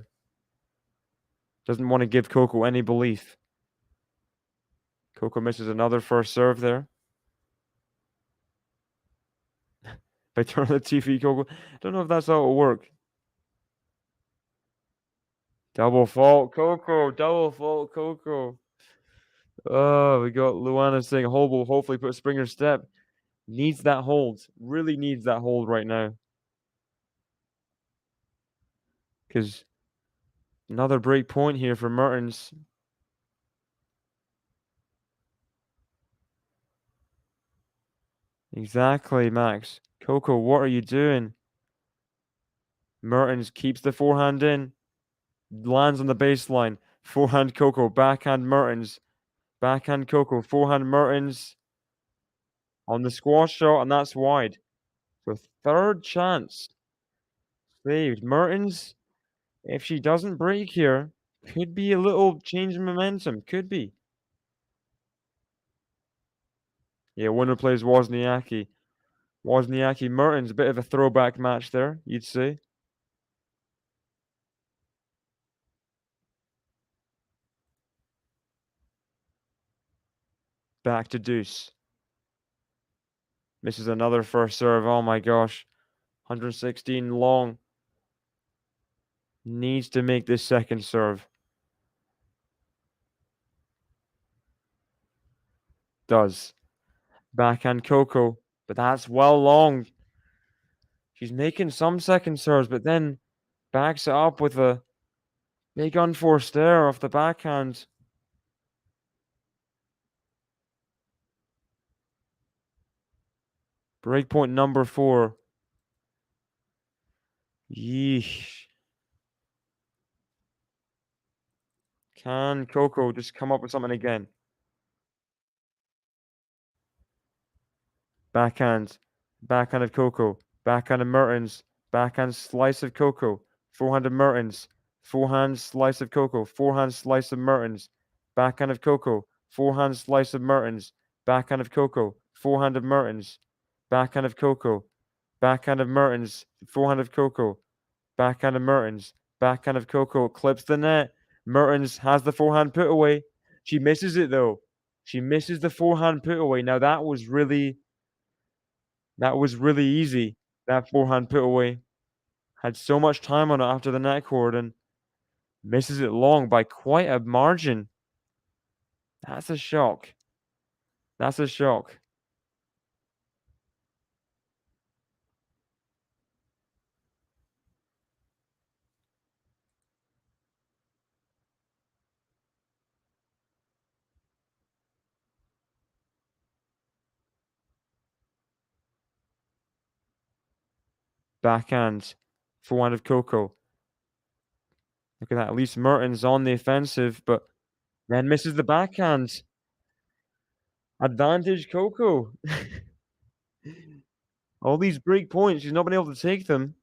Doesn't want to give Coco any belief. Coco misses another first serve there. If I turn on the TV, Coco. Don't know if that's how it'll work. Double fault, Coco. Double fault, Coco. Oh, we got Luana saying Hobo hopefully put Springer step. Needs that hold. Really needs that hold right now. Because another break point here for Mertens. Exactly, Max. Coco, what are you doing? Mertens keeps the forehand in. Lands on the baseline. Forehand Coco. Backhand Mertens. Backhand Coco. Forehand Mertens. On the squash shot, and that's wide. So third chance. Saved. Mertens, if she doesn't break here, could be a little change in momentum. Could be. Yeah, winner plays Wozniacki. Wozniacki Mertens, a bit of a throwback match there, you'd say. Back to deuce. Misses another first serve. Oh my gosh. 116 long. Needs to make this second serve. Does. Backhand Coco. But that's well long. She's making some second serves, but then backs it up with a big unforced error off the backhand. Breakpoint number 4. Yeesh. Can Coco just come up with something again? Backhand. Backhand of Coco. Backhand of Mertens. Backhand slice of Coco. Forehand of Mertens. Forehand slice of Coco. Forehand slice of Mertens. Backhand of Coco. Forehand slice of Mertens. Backhand of Coco. Forehand of Mertens. Backhand of Coco. Backhand of Mertens. Forehand of Coco. Backhand of Mertens. Backhand of Coco. Clips the net. Mertens has the forehand put away. She misses it though. She misses the forehand put away. Now that was really easy. That forehand put away. Had so much time on it after the net cord and misses it long by quite a margin. That's a shock. That's a shock. Backhand. Forehand of Coco. Look at that. At least Mertens on the offensive, but then misses the backhand. Advantage Coco. All these break points, she's not been able to take them.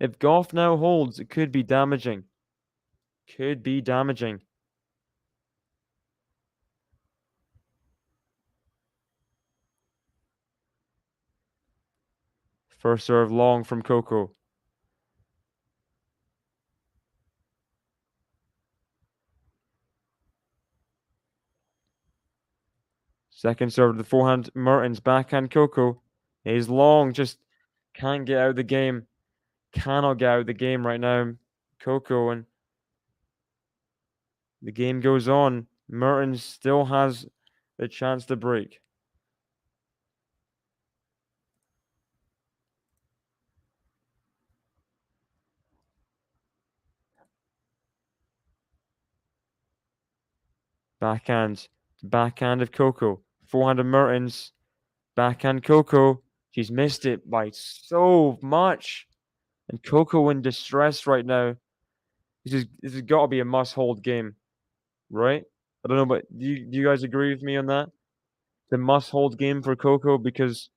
If Gauff now holds, it could be damaging. Could be damaging. First serve long from Coco. Second serve to the forehand, Mertens. Backhand Coco is long, just can't get out of the game. Cannot get out of the game right now. Coco, and the game goes on. Mertens still has the chance to break. Backhand. Backhand of Coco. Forehand of Mertens. Backhand Coco. She's missed it by so much. And Coco in distress right now. This has got to be a must-hold game, right? I don't know, but do you guys agree with me on that? The must-hold game for Coco because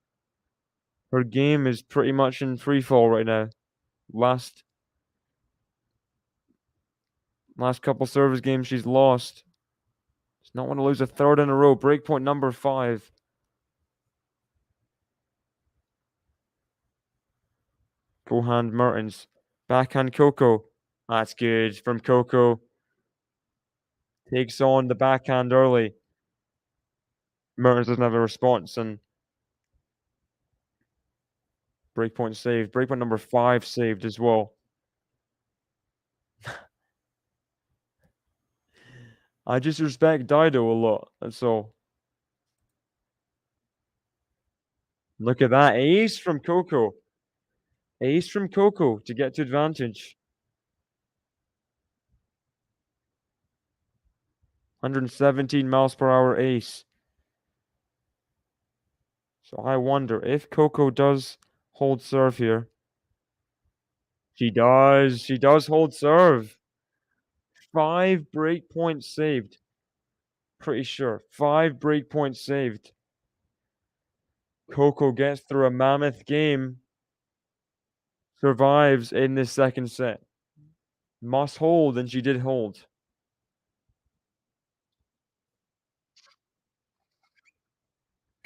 her game is pretty much in free fall right now. Last couple service games she's lost. Does not want to lose a third in a row. Breakpoint number 5. Forehand Mertens. Backhand Coco. That's good from Coco. Takes on the backhand early. Mertens doesn't have a response, and breakpoint saved. Breakpoint number 5 saved as well. I just respect Dido a lot, that's all. Look at that. Ace from Coco. Ace from Coco to get to advantage. 117 miles per hour ace. So I wonder if Coco does hold serve here. She does. She does hold serve. 5 breakpoints saved. Pretty sure. 5 breakpoints saved. Coco gets through a mammoth game. Survives in this second set. Must hold, and she did hold.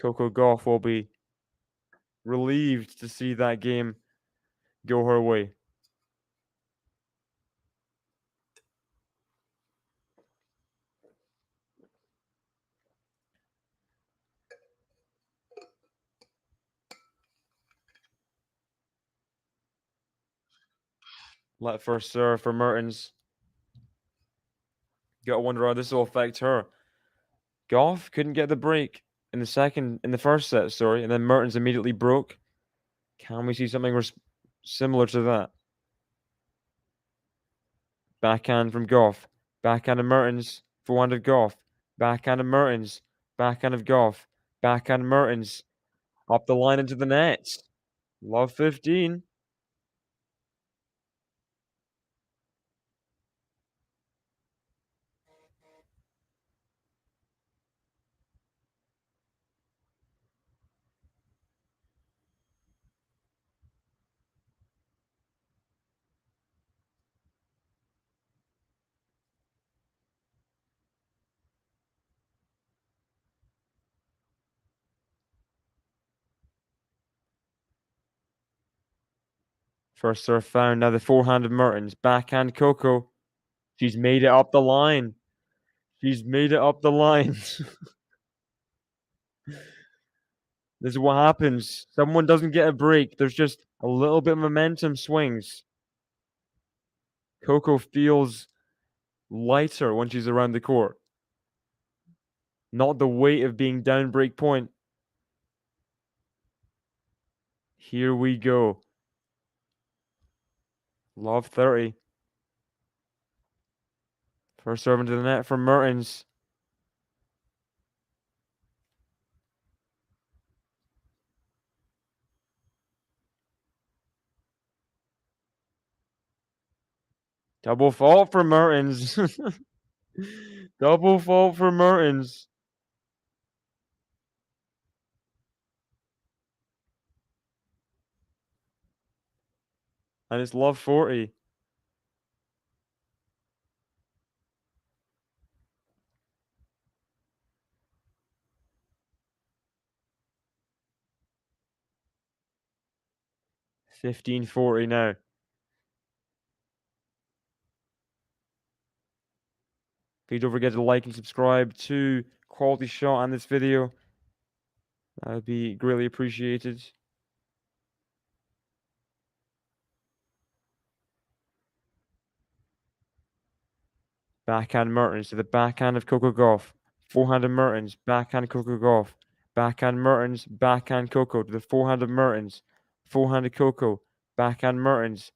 Coco Gauff will be relieved to see that game go her way. Let first serve for Mertens. Gotta wonder how this will affect her. Gauff couldn't get the break in the first set, sorry, and then Mertens immediately broke. Can we see something similar to that? Backhand from Gauff. Backhand of Mertens. Forehand of Gauff. Backhand of Mertens. Backhand of Gauff. Backhand of Mertens. Up the line into the net. Love 15. First serve found. Now the forehand of Mertens. Backhand Coco. She's made it up the line. She's made it up the line. This is what happens. Someone doesn't get a break. There's just a little bit of momentum swings. Coco feels lighter when she's around the court. Not the weight of being down break point. Here we go. Love 30. First serve into the net from Mertens. Double fault for Mertens. Double fault for Mertens. And it's love 40. $15.40 now. Please don't forget to like and subscribe to QualityShot on this video. That would be greatly appreciated. Backhand Mertens to the backhand of Coco Gauff. Forehand of Mertens. Backhand Coco Gauff. Backhand Mertens. Backhand Coco to the forehand of Mertens. Forehand of Coco. Backhand Mertens.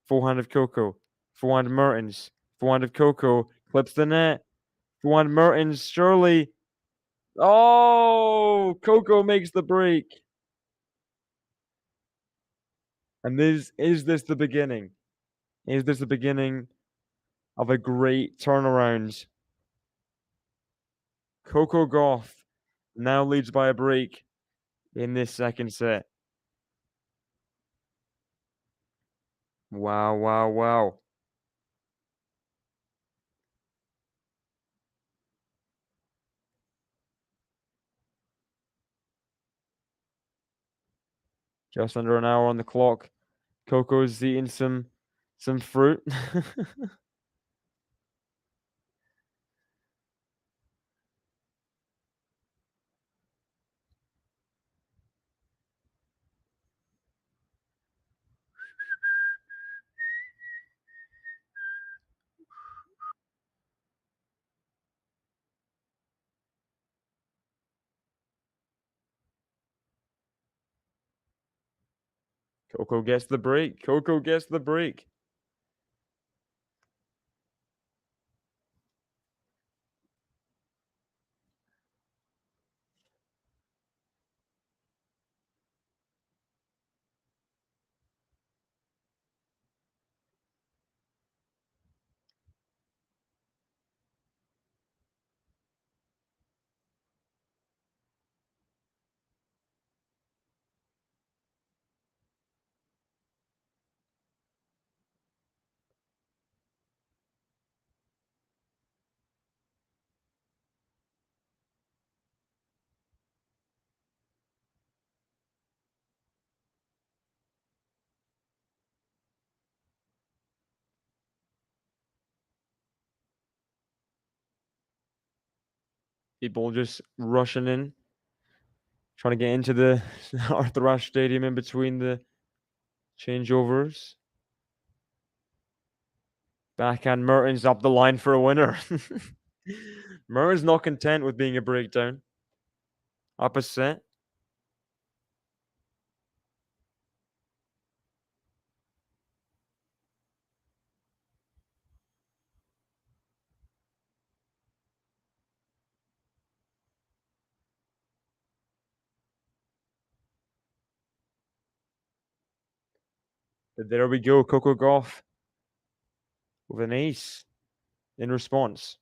Forehand of Coco. Forehand of Mertens. Forehand of Coco. Clips the net. Forehand Mertens. Surely. Oh! Coco makes the break. And is this the beginning? Is this the beginning of a great turnaround? Coco Gauff now leads by a break in this second set. Wow, wow, wow. Just under an hour on the clock. Coco's eating some fruit. Coco gets the break. Coco gets the break. People just rushing in, trying to get into the Arthur Ashe Stadium in between the changeovers. Backhand Mertens up the line for a winner. Mertens not content with being a breakdown. Up a set. But there we go. Coco Gauff with an ace in response.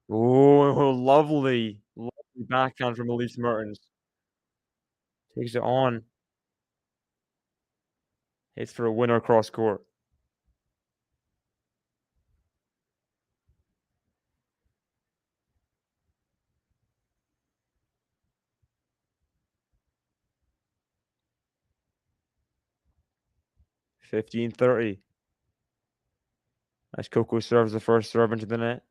Oh, lovely. Lovely backhand from Elise Mertens. Takes it on. Hits for a winner cross court. (15:30) as Coco serves the first serve into the net.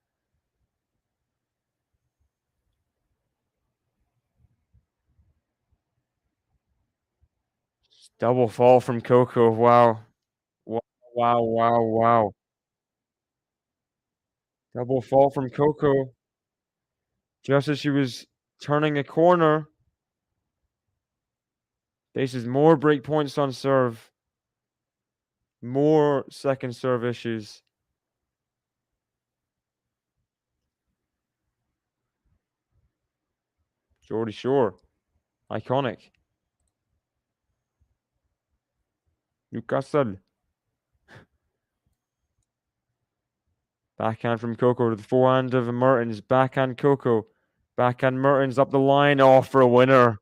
Double fall from Coco. Wow. Wow, wow, wow, wow. Double fall from Coco. Just as she was turning a corner. Faces more break points on serve. More second serve issues. Geordie Shore. Iconic. Newcastle. Backhand from Coco to the forehand of Mertens. Backhand Coco. Backhand Mertens up the line. Oh, for a winner.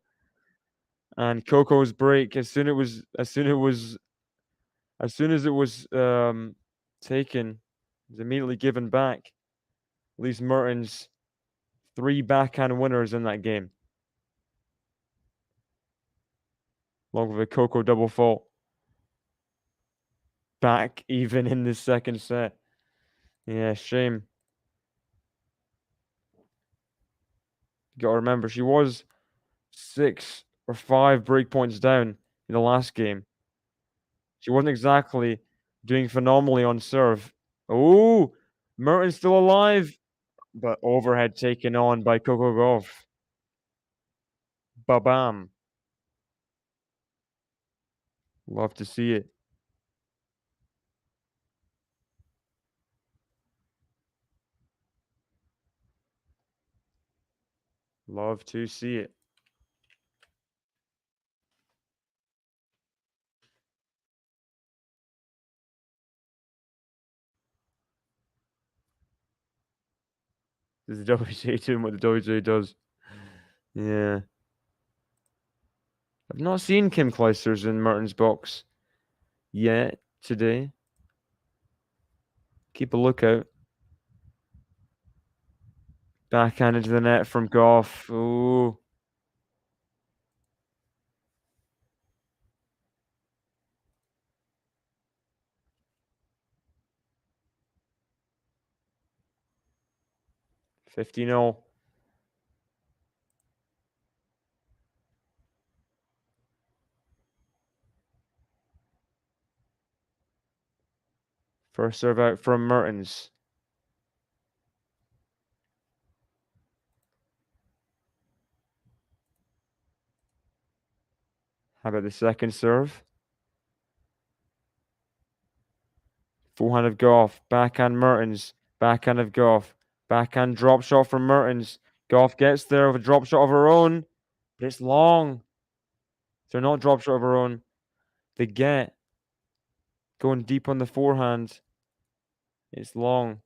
And Coco's break as soon as it was taken, was immediately given back. Leaves Mertens 3 backhand winners in that game. Along with a Coco double fault. Back even in the second set. Yeah, shame. You gotta remember, she was 6 or 5 break points down in the last game. She wasn't exactly doing phenomenally on serve. Oh, Mertens still alive, but overhead taken on by Coco Gauff. Ba-bam. Love to see it. Love to see it. This is the WJ doing what the WJ does. Yeah. I've not seen Kim Clijsters in Mertens' box yet today. Keep a lookout. Backhand into the net from Gauff. Ooh. $50. First serve out from Mertens. How about the second serve? Forehand of Gauff. Backhand Mertens. Backhand of Gauff. Backhand drop shot from Mertens. Gauff gets there with a drop shot of her own. But it's long. They're not drop shot of her own. They get going deep on the forehand. It's long.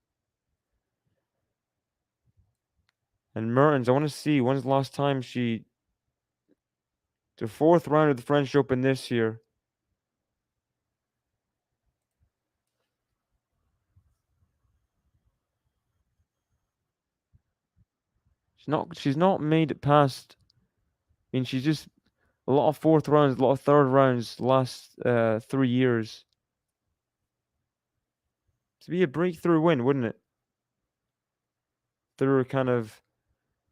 And Mertens, I want to see when's the last time she. The fourth round of the French Open this year. She's not made it past. I mean, she's just a lot of fourth rounds, a lot of third rounds the last 3 years. To be a breakthrough win, wouldn't it? Through kind of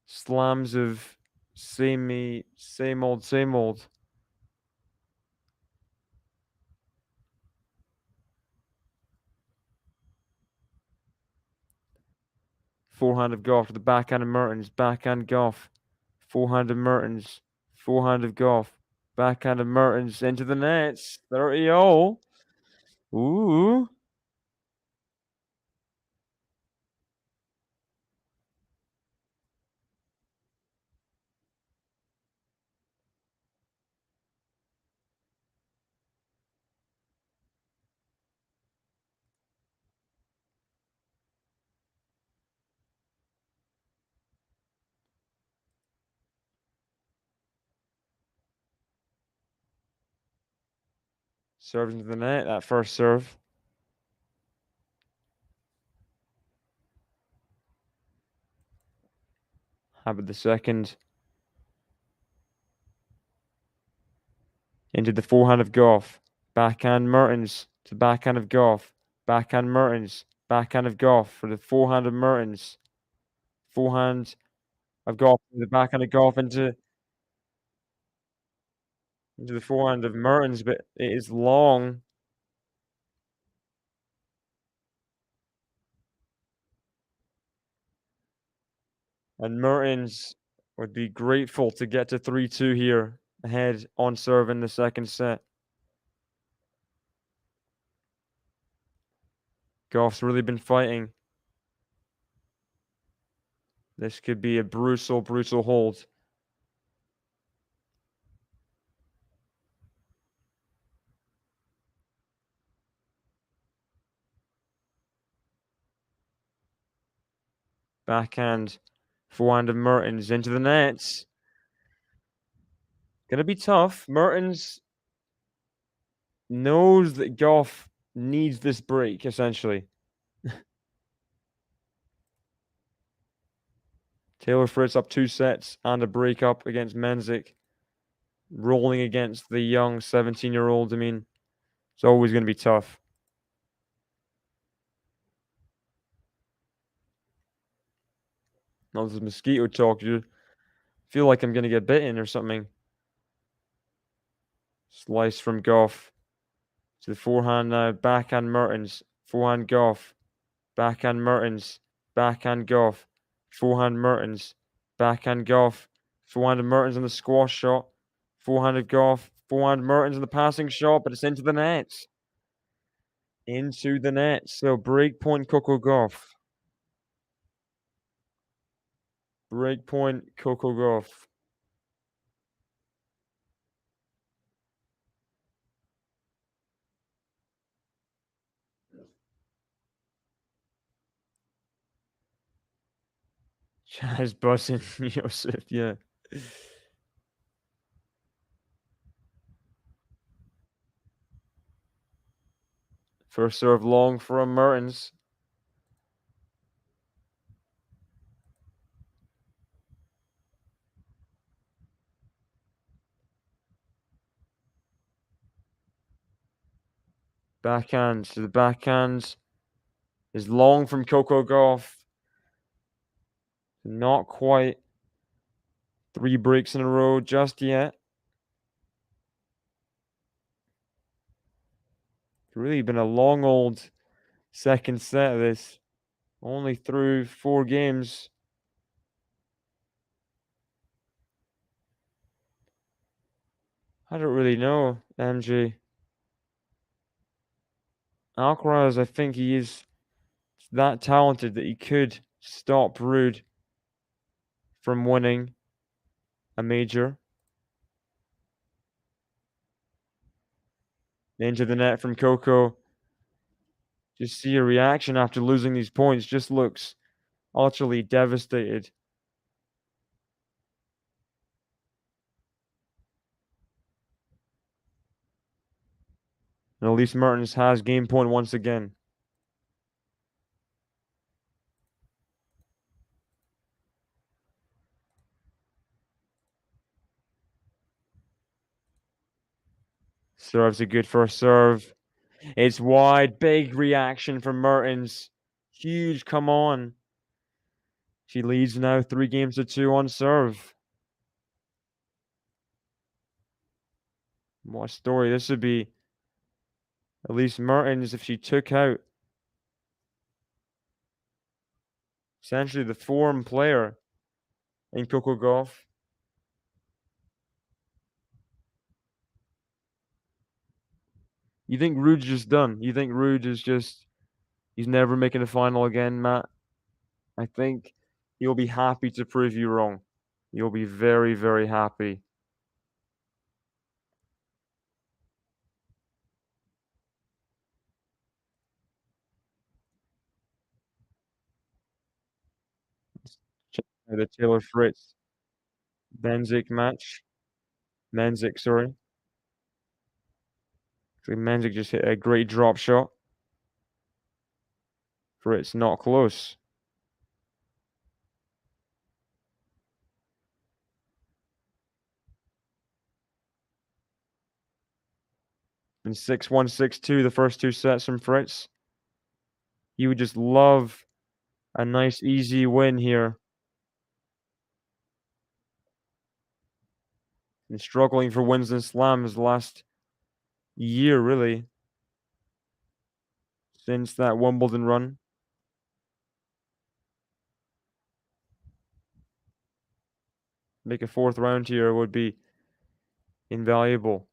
slams of same old, same old. Forehand of Gauff to the backhand of Mertens, backhand Gauff, forehand of Mertens, forehand of Gauff, backhand of Mertens into the nets. 30-0. Ooh. Serves into the net, that first serve. How about the second? Into the forehand of Gauff. Backhand Mertens to backhand of Gauff. Backhand Mertens. Backhand of Gauff for the forehand of Mertens. Forehand of Gauff to the backhand of Gauff into the forehand of Mertens, but it is long. And Mertens would be grateful to get to 3-2 here, ahead on serve in the second set. Gauff's really been fighting. This could be a brutal, brutal hold. Backhand, forehand of Mertens into the nets. Gonna be tough. Mertens knows that Gauff needs this break, essentially. Taylor Fritz up 2 sets and a break up against Menzik. Rolling against the young 17-year-old. I mean, it's always going to be tough. Now, this is mosquito talk. You feel like I'm going to get bitten or something. Slice from Gauff. To the forehand now. Backhand Mertens. Forehand Gauff. Backhand Mertens. Backhand Gauff. Forehand Mertens. Backhand Gauff. Forehand of Mertens on the squash shot. Forehand of Gauff. Forehand Mertens on the passing shot, but it's into the nets. Into the net. So break point Coco Gauff. Break point Coco Gauff. Chaz buzzing Joseph, yeah. First serve long from Mertens. Backhand to the backhand is long from Coco Gauff. Not quite 3 breaks in a row just yet. It's really been a long old second set of this. Only through 4 games. I don't really know, MJ. Alcaraz, I think he is that talented that he could stop Ruud from winning a major. Into the net from Coco. Just see a reaction after losing these points. Just looks utterly devastated. And Elise Mertens has game point once again. Serves a good first serve. It's wide. Big reaction from Mertens. Huge come on. She leads now 3 games to 2 on serve. What a story. This would be Elise Mertens if she took out essentially the form player in Coco Gauff. You think Ruud's just done? You think Ruud is just he's never making a final again, Matt? I think he'll be happy to prove you wrong. You'll be very, very happy. Check out the Taylor Fritz Menzik match. Menzik, sorry. Actually, Menzik just hit a great drop shot. Fritz not close. And 6-1, 6-2 the first 2 sets from Fritz. You would just love a nice easy win here. And struggling for wins and slams the last year, really. Since that Wimbledon run. Make a 4th round here would be invaluable.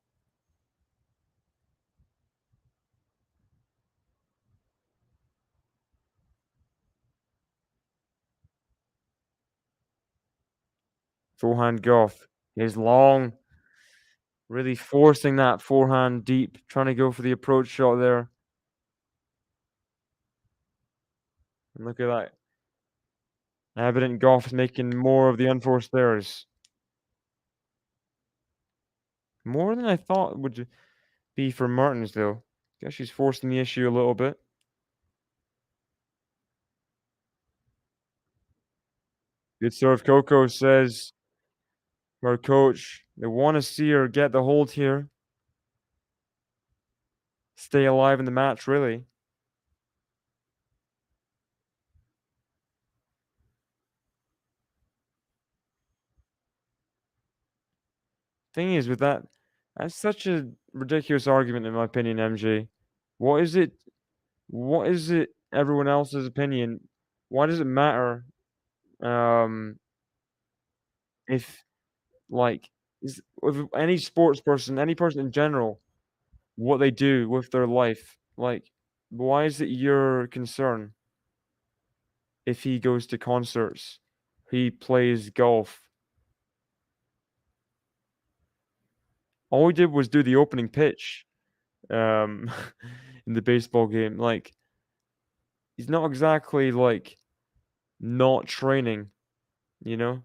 Forehand Gauff is long. Really forcing that forehand deep. Trying to go for the approach shot there. And look at that. Evident Gauff is making more of the unforced errors. More than I thought would be for Mertens, though. Guess she's forcing the issue a little bit. Good serve, Coco, says our coach. They want to see her get the hold here. Stay alive in the match, really. Thing is, with that's such a ridiculous argument, in my opinion, MJ. What is it? What is it? Everyone else's opinion. Why does it matter? If like if any sports person, any person in general, what they do with their life, like, why is it your concern if he goes to concerts, he plays golf? All he did was do the opening pitch, um, in the baseball game. Like, he's not exactly like not training, you know?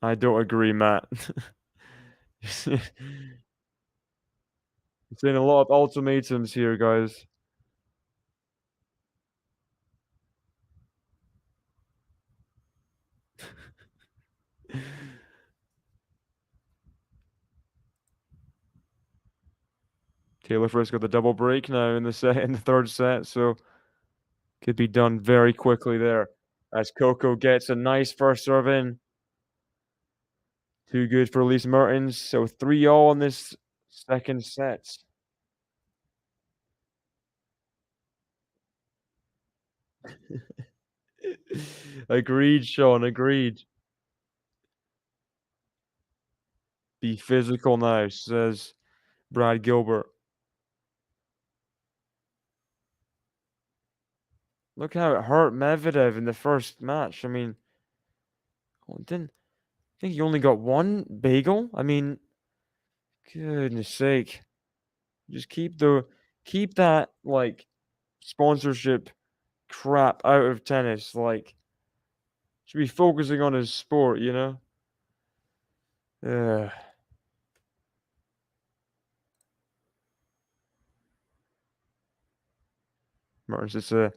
I don't agree, Matt. Saying a lot of ultimatums here, guys. Taylor Fritz got the double break now in the third set, so could be done very quickly there. As Coco gets a nice first serve in. Too good for Elise Mertens. So 3-all in this second set. Agreed, Sean. Agreed. Be physical now, says Brad Gilbert. Look how it hurt Medvedev in the first match. I mean, didn't think he only got one bagel. I mean, goodness sake. Just keep that like sponsorship crap out of tennis. Like, should be focusing on his sport, you know? Yeah. Mertens, it's a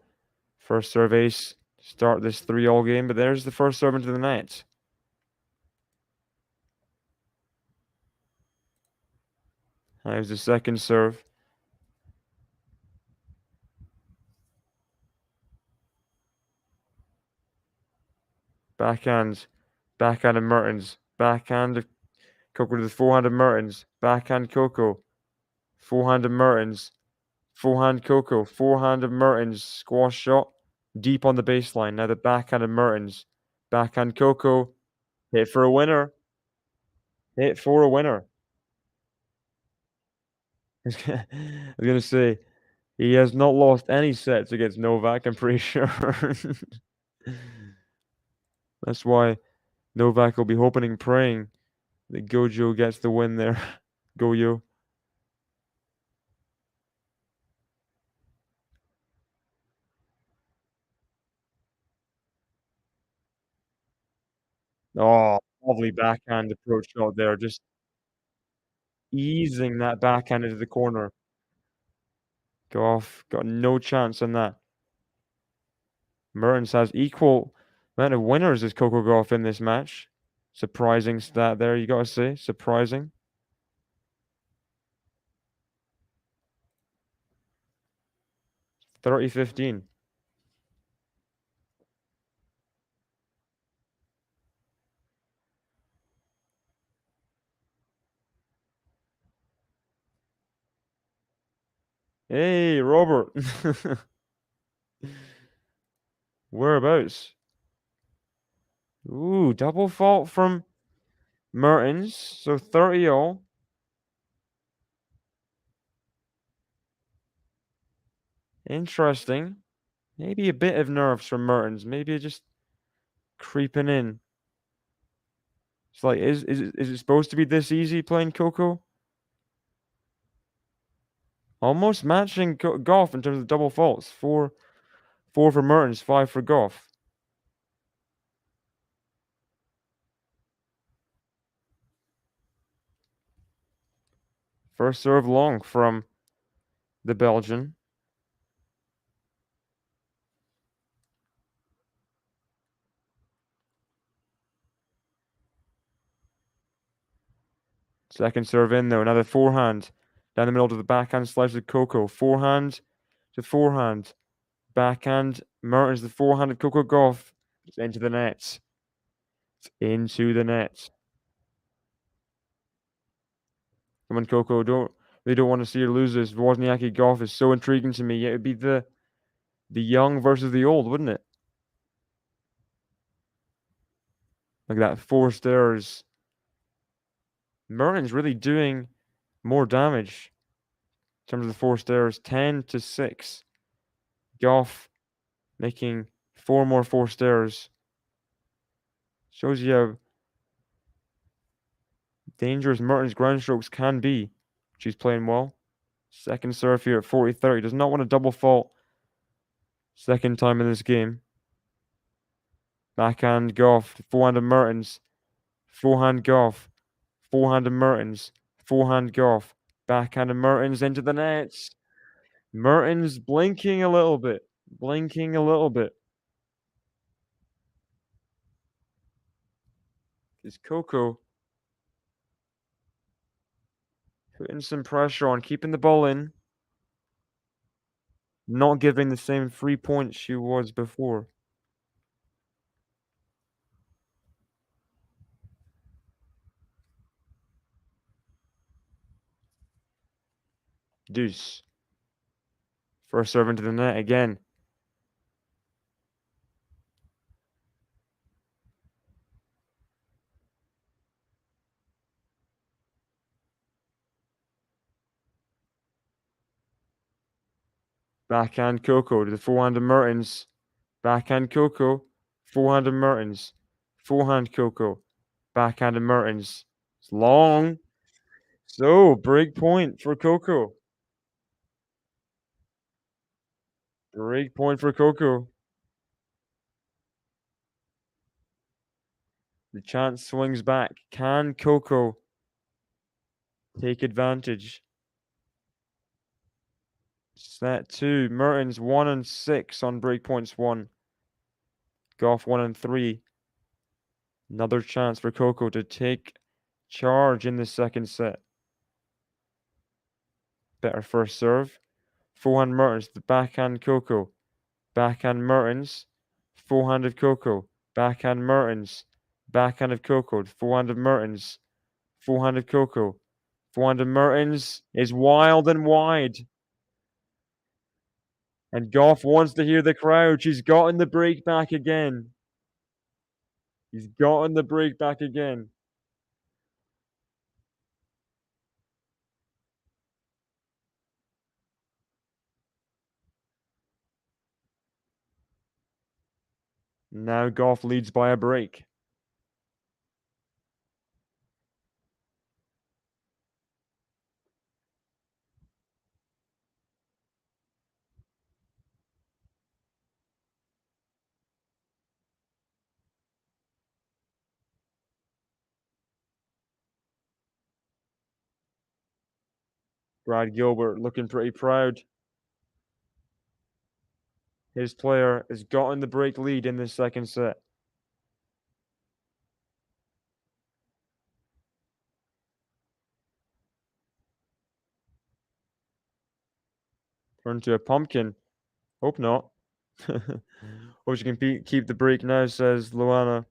first serve ace. Start this 3-all game, but there's the first serve into the net. There's the second serve. Backhand. Backhand of Mertens. Backhand of Coco to the forehand of Mertens. Backhand Coco. Forehand of Mertens. Forehand Coco. Forehand of Mertens. Squash shot. Deep on the baseline. Now the backhand of Mertens. Backhand Coco. Hit for a winner. Hit for a winner. I was going to say, he has not lost any sets against Novak, I'm pretty sure. That's why Novak will be hoping and praying that Gojo gets the win there. Goyo. Oh, lovely backhand approach shot there, just easing that backhand into the corner. Gauff got no chance on that. Mertens has equal amount of winners as Coco Gauff in this match. Surprising stat there, you gotta say. Surprising. 30-15. Hey, Robert. Whereabouts? Ooh, double fault from Mertens. So 30-all. Interesting. Maybe a bit of nerves from Mertens. Maybe just creeping in. It's like, is it supposed to be this easy playing Coco? Almost matching Gauff in terms of double faults. Four for Mertens, 5 for Gauff. First serve long from the Belgian. Second serve in though, another forehand. Down the middle to the backhand slice of Coco. Forehand to forehand. Backhand. Mertens, the forehand of Coco Gauff. It's into the net. It's into the net. Come on, Coco. They don't want to see her lose this. Wozniacki Gauff is so intriguing to me. Yeah, it'd be the young versus the old, wouldn't it? Like that forced errors. Mertens really doing more damage in terms of the forced errors. 10-6. Gauff making 4 more forced errors. Shows you how dangerous Mertens' ground strokes can be. She's playing well. Second serve here at 40-30. Does not want a double fault. Second time in this game. Backhand Gauff. Forehand of Mertens. Forehand Gauff. Forehand of Mertens. Forehand Gauff. Backhand of Mertens into the nets. Mertens blinking a little bit. Blinking a little bit. Is Coco putting some pressure on, keeping the ball in. Not giving the same 3 points she was before. Deuce. First serve into the net again. Backhand Coco to the forehand of Mertens. Backhand Coco. Forehand of Mertens. Forehand Coco. Backhand of Mertens. It's long. So, break point for Coco. Break point for Coco. The chance swings back. Can Coco take advantage? Set 2. Mertens 1 and 6 on breakpoints 1. Gauff 1 and 3. Another chance for Coco to take charge in the second set. Better first serve. Forehand Mertens, the backhand Coco. Backhand Mertens. Forehand of Coco. Backhand Mertens. Backhand of Coco. Forehand of Mertens. Forehand of Coco. Forehand of Mertens is wild and wide. And Gauff wants to hear the crowd. She's gotten the break back again. He's gotten the break back again. Now Gauff leads by a break. Brad Gilbert looking pretty proud. His player has gotten the break lead in the second set. Turn to a pumpkin. Hope not. Hope she can keep the break now, says Luana.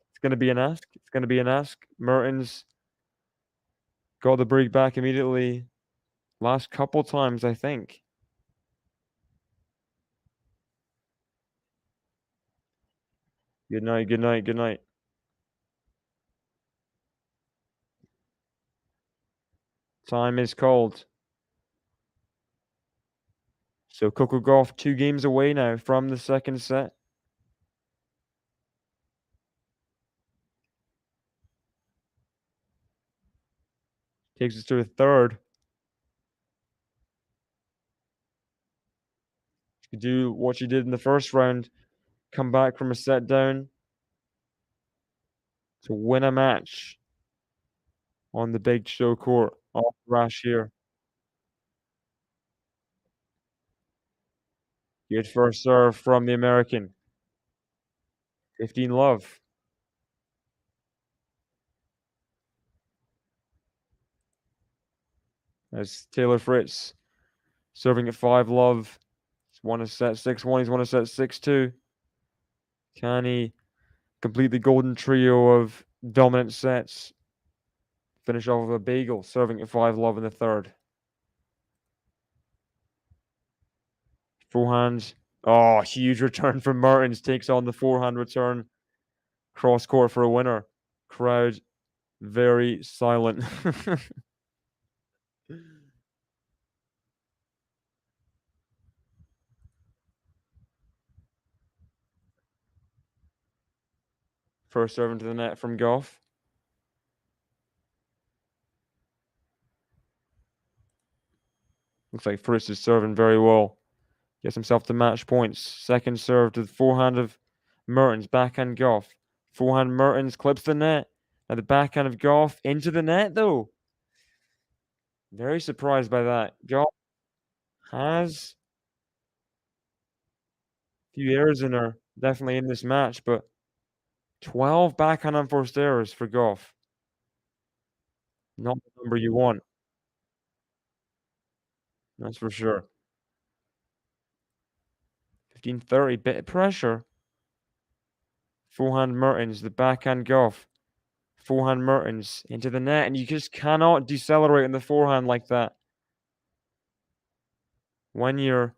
It's going to be an ask. It's going to be an ask. Mertens got the break back immediately. Last couple times, I think. Good night, good night, good night. Time is called. So Coco Gauff 2 games away now from the second set. Takes us to a third. She could do what she did in the first round. Come back from a set down to win a match on the big show court off Rash here. Good first serve from the American. 15 love. As Taylor Fritz serving at 5 love. He's won a set 6-1. He's won a set 6-2. Can he complete the golden trio of dominant sets? Finish off with a bagel, serving at 5 love in the third. Forehand. Oh, huge return from Mertens. Takes on the forehand return. Cross court for a winner. Crowd very silent. First serve into the net from Gauff. Looks like Fritz is serving very well. Gets himself to match points. Second serve to the forehand of Mertens, backhand Gauff. Forehand Mertens clips the net. Now the backhand of Gauff into the net, though. Very surprised by that. Gauff has a few errors in her, definitely in this match, but 12 backhand unforced errors for Gauff. Not the number you want. That's for sure. 15-30, bit of pressure. Forehand Mertens, the backhand Gauff. Forehand Mertens into the net, and you just cannot decelerate in the forehand like that. When you're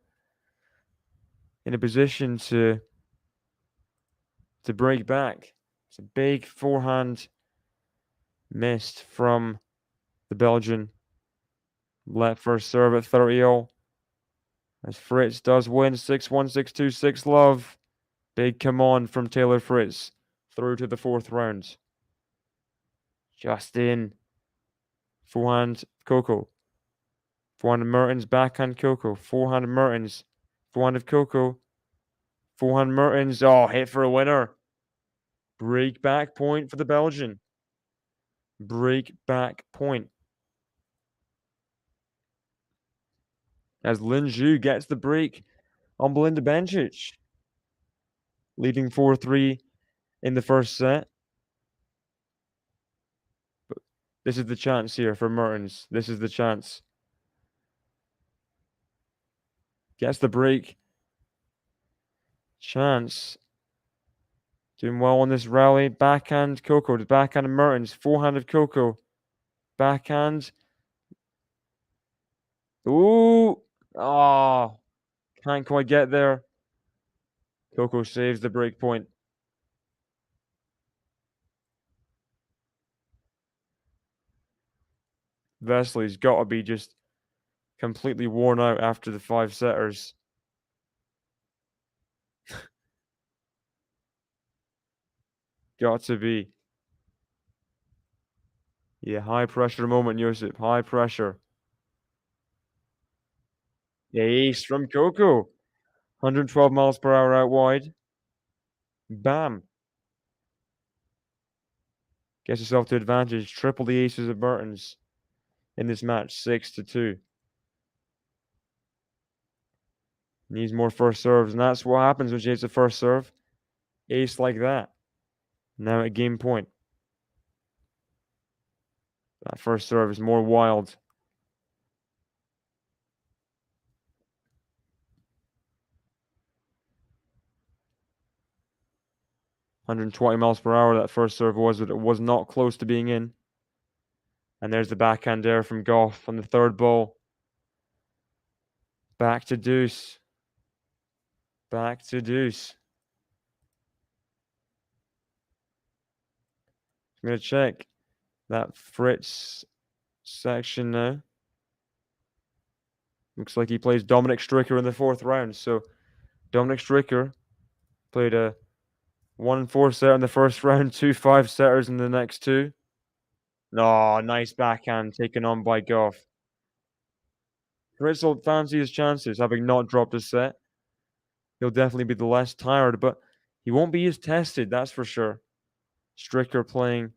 in a position to break back. It's a big forehand missed from the Belgian. Let first serve at 30-0. As Fritz does win 6-1, 6-2, 6-love. Big come on from Taylor Fritz through to the fourth round. Just in. Forehand Coco. Forehand Mertens, backhand Coco. Forehand Mertens. Forehand of Coco. Forehand Mertens. Oh, hit for a winner. Break back point for the Belgian. Break back point. As Lin Zhu gets the break on Belinda Bencic. Leading 4-3 in the first set. But this is the chance here for Mertens. This is the chance. Gets the break. Chance. Doing well on this rally. Backhand Coco. The backhand of Mertens. Forehand of Coco. Backhand. Ooh. Oh. Can't quite get there. Coco saves the break point. Vesely's got to be just completely worn out after the 5-setters. Got to be. Yeah, high pressure moment, Josip. High pressure. Ace from Coco. 112 miles per hour out wide. Bam. Gets yourself to advantage. Triple the aces of Mertens in this match. 6-2. Needs more first serves, and that's what happens when she hits a first serve. Ace like that. Now at game point. That first serve is more wild. $120 miles per hour that first serve was, but it was not close to being in. And there's the backhand there from Gauff on the third ball. Back to deuce. Back to deuce. I'm going to check that Fritz section now. Looks like he plays Dominic Stricker in the fourth round. So Dominic Stricker played a 1-4 setter in the first round, 2 5-setters in the next two. Oh, nice backhand taken on by Gauff. Fritz will fancy his chances, having not dropped a set. He'll definitely be the less tired, but he won't be as tested, that's for sure. Stricker playing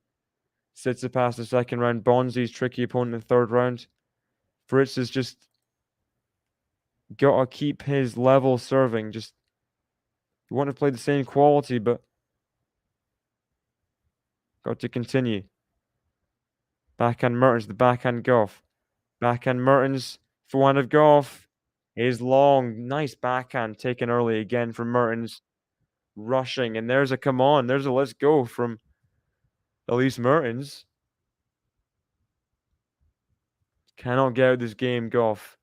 Tsitsipas the second round, Bonzi's tricky opponent in the third round. Fritz has just got to keep his level serving. Just you want to play the same quality, but got to continue. Backhand Mertens, the backhand Gauff. Backhand Mertens, forehand of Gauff. Is long. Nice backhand taken early again from Mertens. Rushing, and there's a come on. There's a let's go from Elise Mertens. Cannot get out this game, Gauff.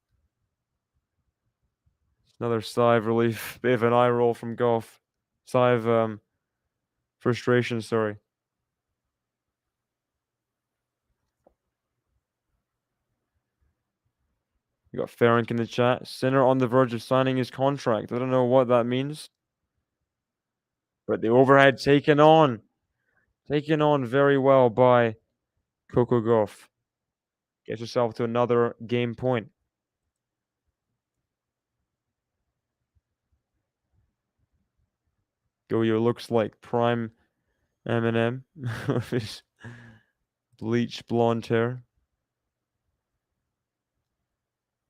Another sigh of relief. Bit of an eye roll from Gauff. Sigh of frustration, sorry. We got Ferenc in the chat. Sinner on the verge of signing his contract. I don't know what that means. But the overhead taken on. Taken on very well by Coco Gauff. Gets herself to another game point. Goyo looks like prime Eminem with his bleached blonde hair.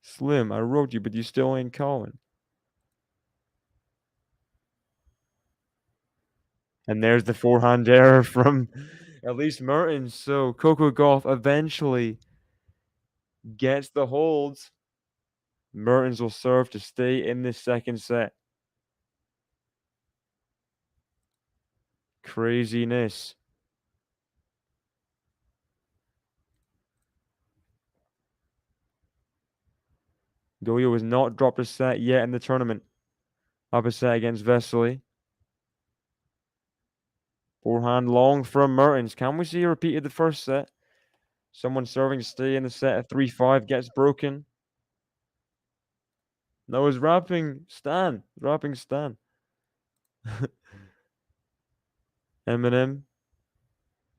Slim, I wrote you, but you still ain't calling. And there's the forehand error from Elise Mertens. So Coco Gauff eventually gets the holds. Mertens will serve to stay in this second set. Craziness. Goyo has not dropped a set yet in the tournament. Up a set against Vesely. Forehand long from Mertens. Can we see a repeat of the first set? Someone serving to stay in the set at 3-5 gets broken. No, it's wrapping Stan. Wrapping Stan. Eminem.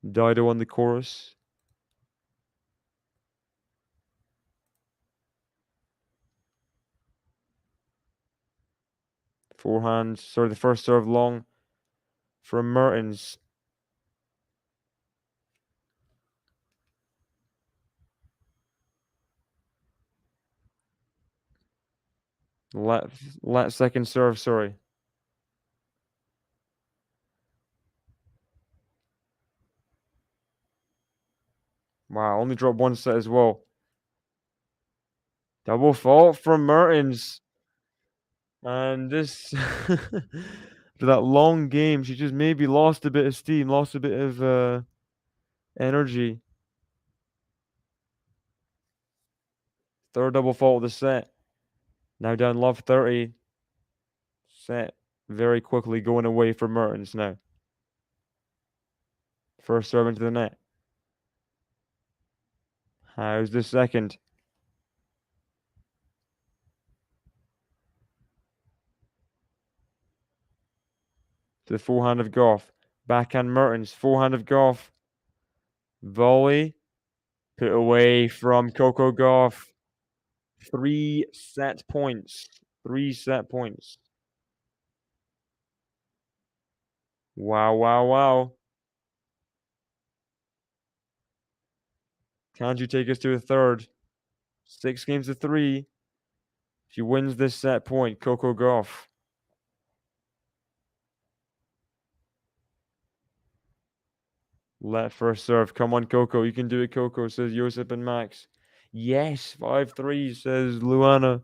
Dido on the chorus. Forehand. Sorry, the first serve long from Mertens. Let second serve, sorry. Wow, only dropped one set as well. Double fault from Mertens. And this, for that long game, she just maybe lost a bit of steam, lost a bit of energy. Third double fault of the set. Now down love 30. Set very quickly going away for Mertens now. First serve into the net. How's the second? To the forehand of Gauff. Backhand Mertens. Forehand of Gauff. Volley. Put away from Coco Gauff. 3 set points. 3 set points. Wow, wow, wow. Can't you take us to a third? 6 games to 3. She wins this set point, Coco Gauff. Let first serve. Come on, Coco. You can do it, Coco, says Josip and Max. Yes, 5-3, says Luana.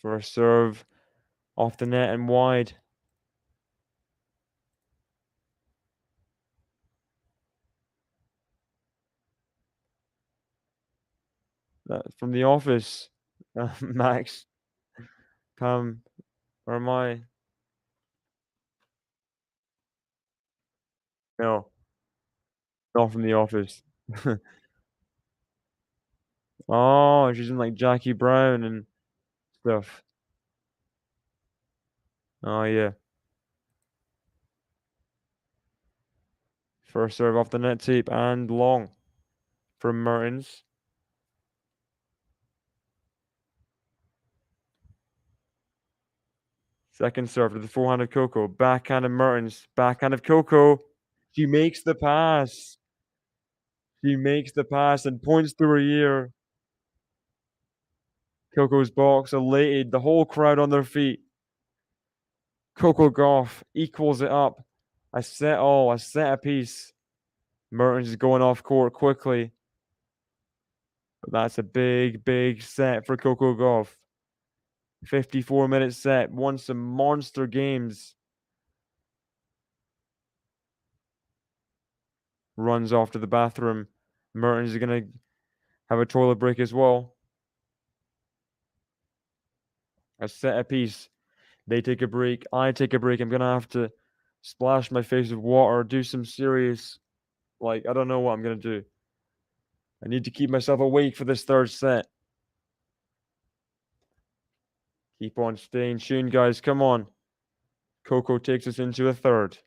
First serve off the net and wide. From the office. Max. Come. Or am I? No. Not from the office. Oh, she's in like Jackie Brown and stuff. Oh, yeah. First serve off the net tape and long from Mertens. Second serve to the forehand of Coco. Backhand of Mertens. Backhand of Coco. She makes the pass. She makes the pass and points to her ear. Coco's box elated. The whole crowd on their feet. Coco Gauff equals it up. A set apiece. Mertens is going off court quickly. But that's a big, big set for Coco Gauff. 54-minute set. Won some monster games. Runs off to the bathroom. Mertens is going to have a toilet break as well. A set apiece. They take a break. I take a break. I'm going to have to splash my face with water. Do some serious, I don't know what I'm going to do. I need to keep myself awake for this third set. Keep on staying tuned, guys. Come on. Coco takes us into a third.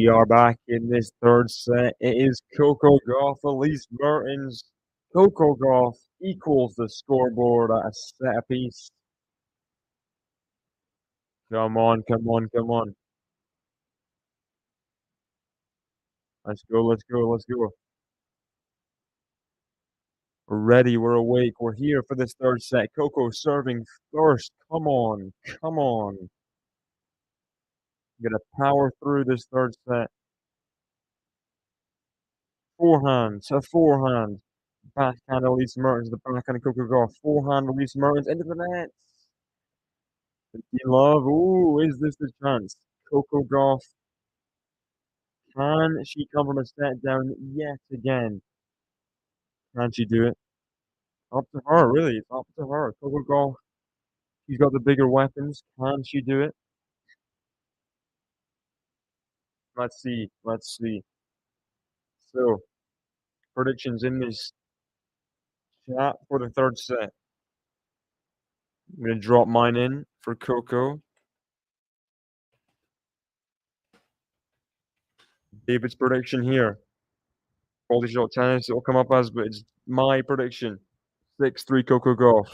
We are back in this third set. It is Coco Gauff, Elise Mertens. Coco Gauff equals the scoreboard at a set apiece. Come on, come on, come on. Let's go, let's go, let's go. We're ready, we're awake, we're here for this third set. Coco serving first. Come on, come on. Gonna power through this third set. Forehand to forehand. Backhand Elise Mertens, the backhand of Coco Gauff. Forehand Elise Mertens into the net. Love, ooh, is this the chance? Coco Gauff, can she come from a set down yet again? Can she do it? Up to her, really. It's up to her. Coco Gauff, she's got the bigger weapons. Can she do it? Let's see. Let's see. So, predictions in this chat for the third set. I'm going to drop mine in for Coco. David's prediction here. QualityShot tennis, it'll come up as, but it's my prediction. 6-3 Coco Gauff.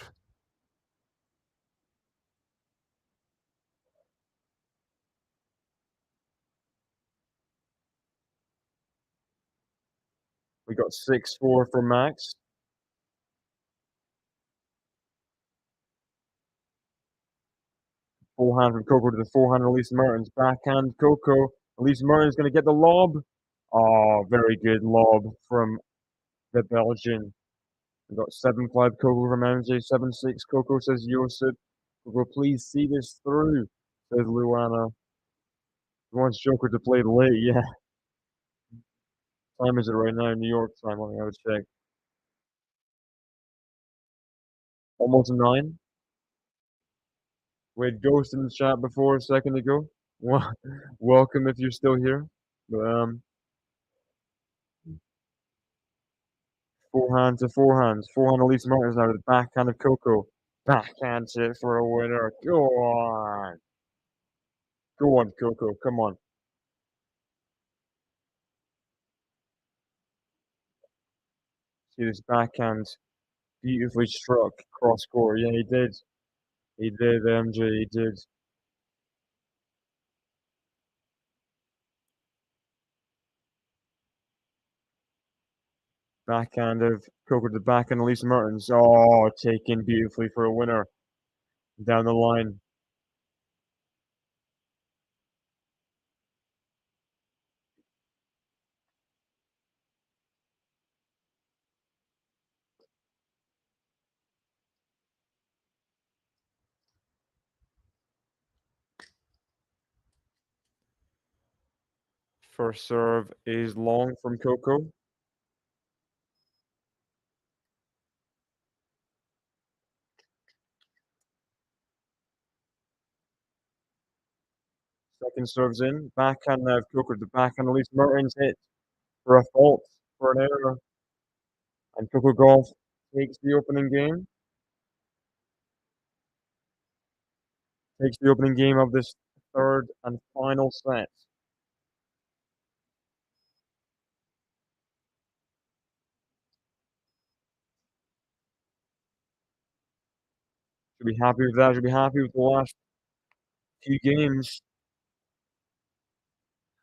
We got 6-4 for Max. Forehand from Coco to the forehand, Elise Mertens. Backhand, Coco. Elise Mertens going to get the lob. Oh, very good lob from the Belgian. We got 7-5 Coco from MJ. 7-6 Coco, says Josip. Coco, please see this through, says Luana. He wants Joker to play late, yeah. Time is it right now? New York time, let me have a check. Almost 9. We had Ghost in the chat before a second ago. Welcome if you're still here. But, forehand to forehand. Forehand Elise Mertens now to the backhand of Coco. Backhand it for a winner. Go on. Go on, Coco. Come on. See this backhand. Beautifully struck cross court. Yeah, he did. He did, MJ. He did. Backhand of Coco to the backhand Elise Mertens. Oh, taken beautifully for a winner. Down the line. First serve is long from Coco. Second serves in. Backhand now of Coco to the backhand Elise Mertens hit for a fault, for an error. And Coco Gauff takes the opening game. Takes the opening game of this third and final set. Should be happy with that. Should be happy with the last few games,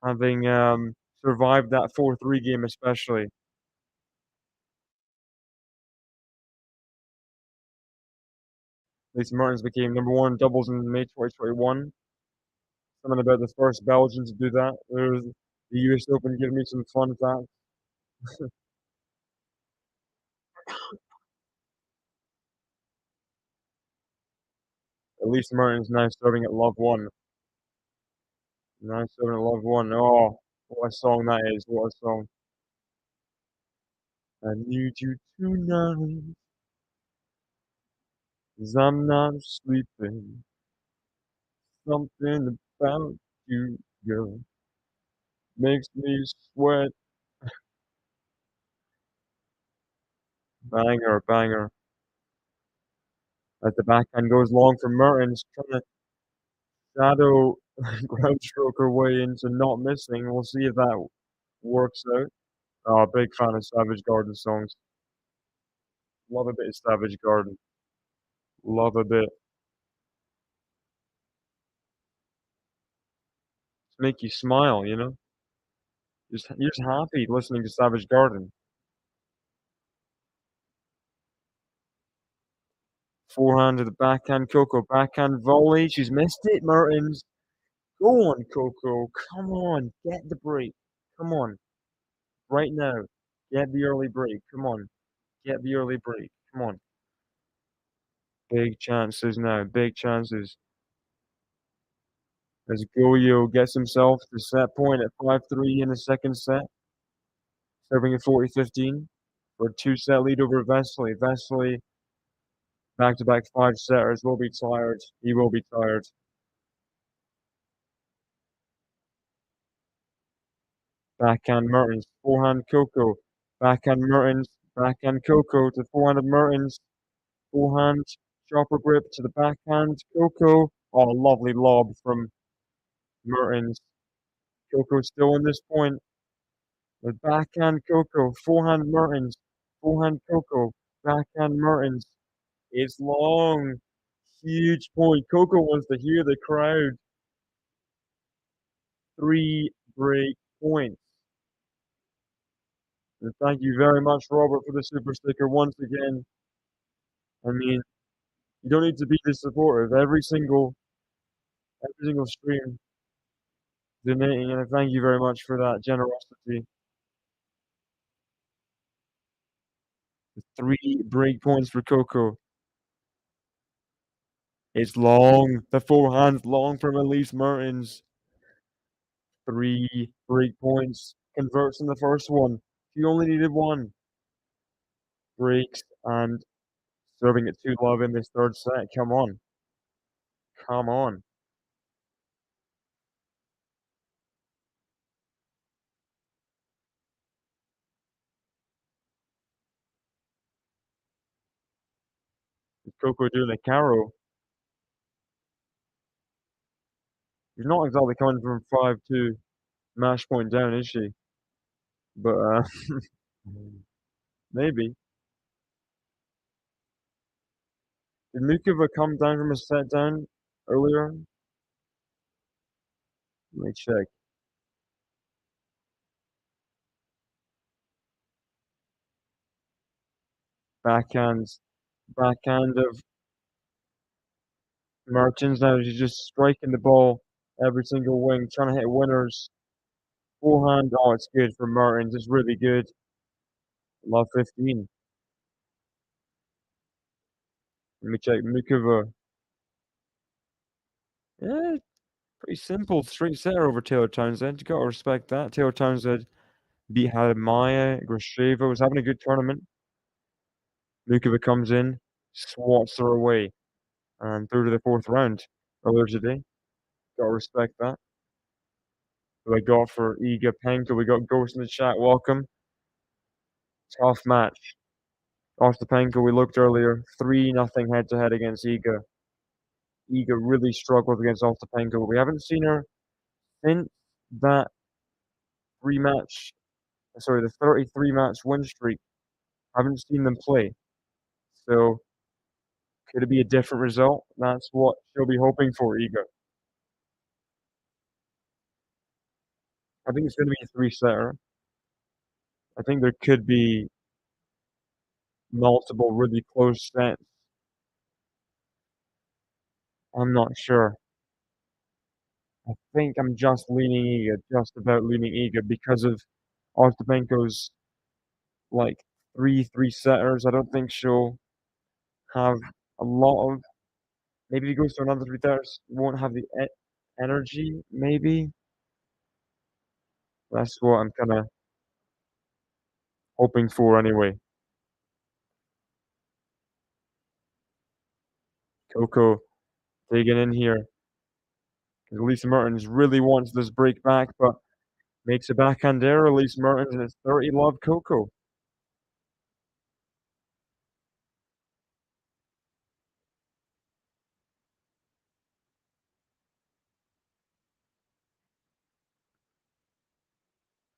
having survived that 4-3 game especially. Elise Mertens became #1 doubles in May 2021. Something about the first Belgian to do that. There's the US Open giving me some fun facts. Elise Mertens now serving at love 1. Now serving at love 1. Oh, what a song that is. What a song. I need you tonight, 'cause I'm not sleeping. Something about you, girl, makes me sweat. Banger, banger. As the backhand goes long from Mertens, trying to shadow ground stroke her way into not missing. We'll see if that works out. Oh, big fan of Savage Garden songs. Love a bit of Savage Garden. Love a bit. Just make you smile, you know? You're just happy listening to Savage Garden. Forehand to the backhand, Coco. Backhand volley. She's missed it, Mertens. Go on, Coco. Come on. Get the break. Come on. Right now. Get the early break. Come on. Get the early break. Come on. Big chances now. Big chances. As Goyo gets himself to set point at 5-3 in the second set, serving at 40-15 for a two-set lead over Vesely. Vesely, back-to-back five-setters, will be tired. He will be tired. Backhand Mertens, forehand Coco, backhand Mertens, backhand Coco to forehand of Mertens, forehand chopper grip to the backhand Coco. Oh, lovely lob from Mertens. Coco still on this point. The backhand Coco, forehand Mertens, forehand Coco, backhand Mertens. It's long. Huge point. Coco wants to hear the crowd. 3 break points. And thank you very much, Robert, for the super sticker once again. I mean, you don't need to be this supportive. Every single stream donating, and I thank you very much for that generosity. 3 break points for Coco. It's long. The forehand's long from Elise Mertens. 3 break points. Converts in the first one. She only needed 1. Breaks and serving at 2-love in this third set. Come on. Come on. Is Coco doing a carry? She's not exactly coming from 5-2 match point down, is she? But maybe. Did Mukova come down from a set down earlier? Let me check. Backhand of Mertens. Now she's just striking the ball every single wing, trying to hit winners. Forehand, oh, it's good for Mertens. It's really good. Love 15. Let me check. Mukova. Yeah, pretty simple. Straight setter over Taylor Townsend. You gotta respect that. Taylor Townsend beat Maya. Grasheva was having a good tournament. Mukova comes in, swats her away, and through to the fourth round earlier today. Gotta respect that. What I got for Iga Penko. We got Ghost in the chat. Welcome. Tough match. Ostapenko, we looked earlier, 3-0 head-to-head against Iga. Iga really struggled against Ostapenko. We haven't seen her since that the 33-match win streak. Haven't seen them play. So, could it be a different result? That's what she'll be hoping for, Iga. I think it's going to be a three-setter. I think there could be multiple really close sets. I'm not sure. I think I'm just leaning Iga, just about leaning Iga because of Ostapenko's like three setters. I don't think she'll have a lot of. Maybe if he goes to another three setters, won't have the energy. Maybe that's what I'm kind of hoping for anyway. Coco digging in here. Elise Mertens really wants this break back, but makes a backhand error. Elise Mertens and it's 30-love Coco.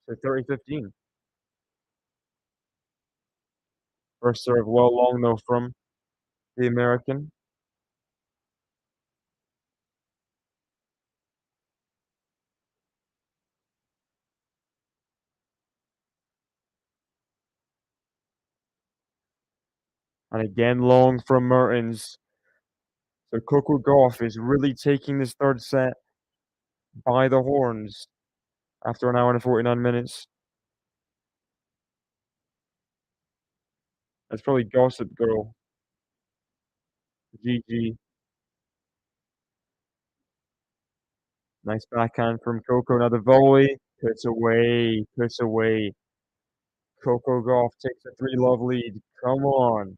So 30-15. First serve well long though from the American. And again long from Mertens. So Coco Gauff is really taking this third set by the horns after an hour and 49 minutes. That's probably Gossip Girl. GG. Nice backhand from Coco. Now the volley. Puts away. Puts away. Coco Gauff takes a 3-love lead. Come on.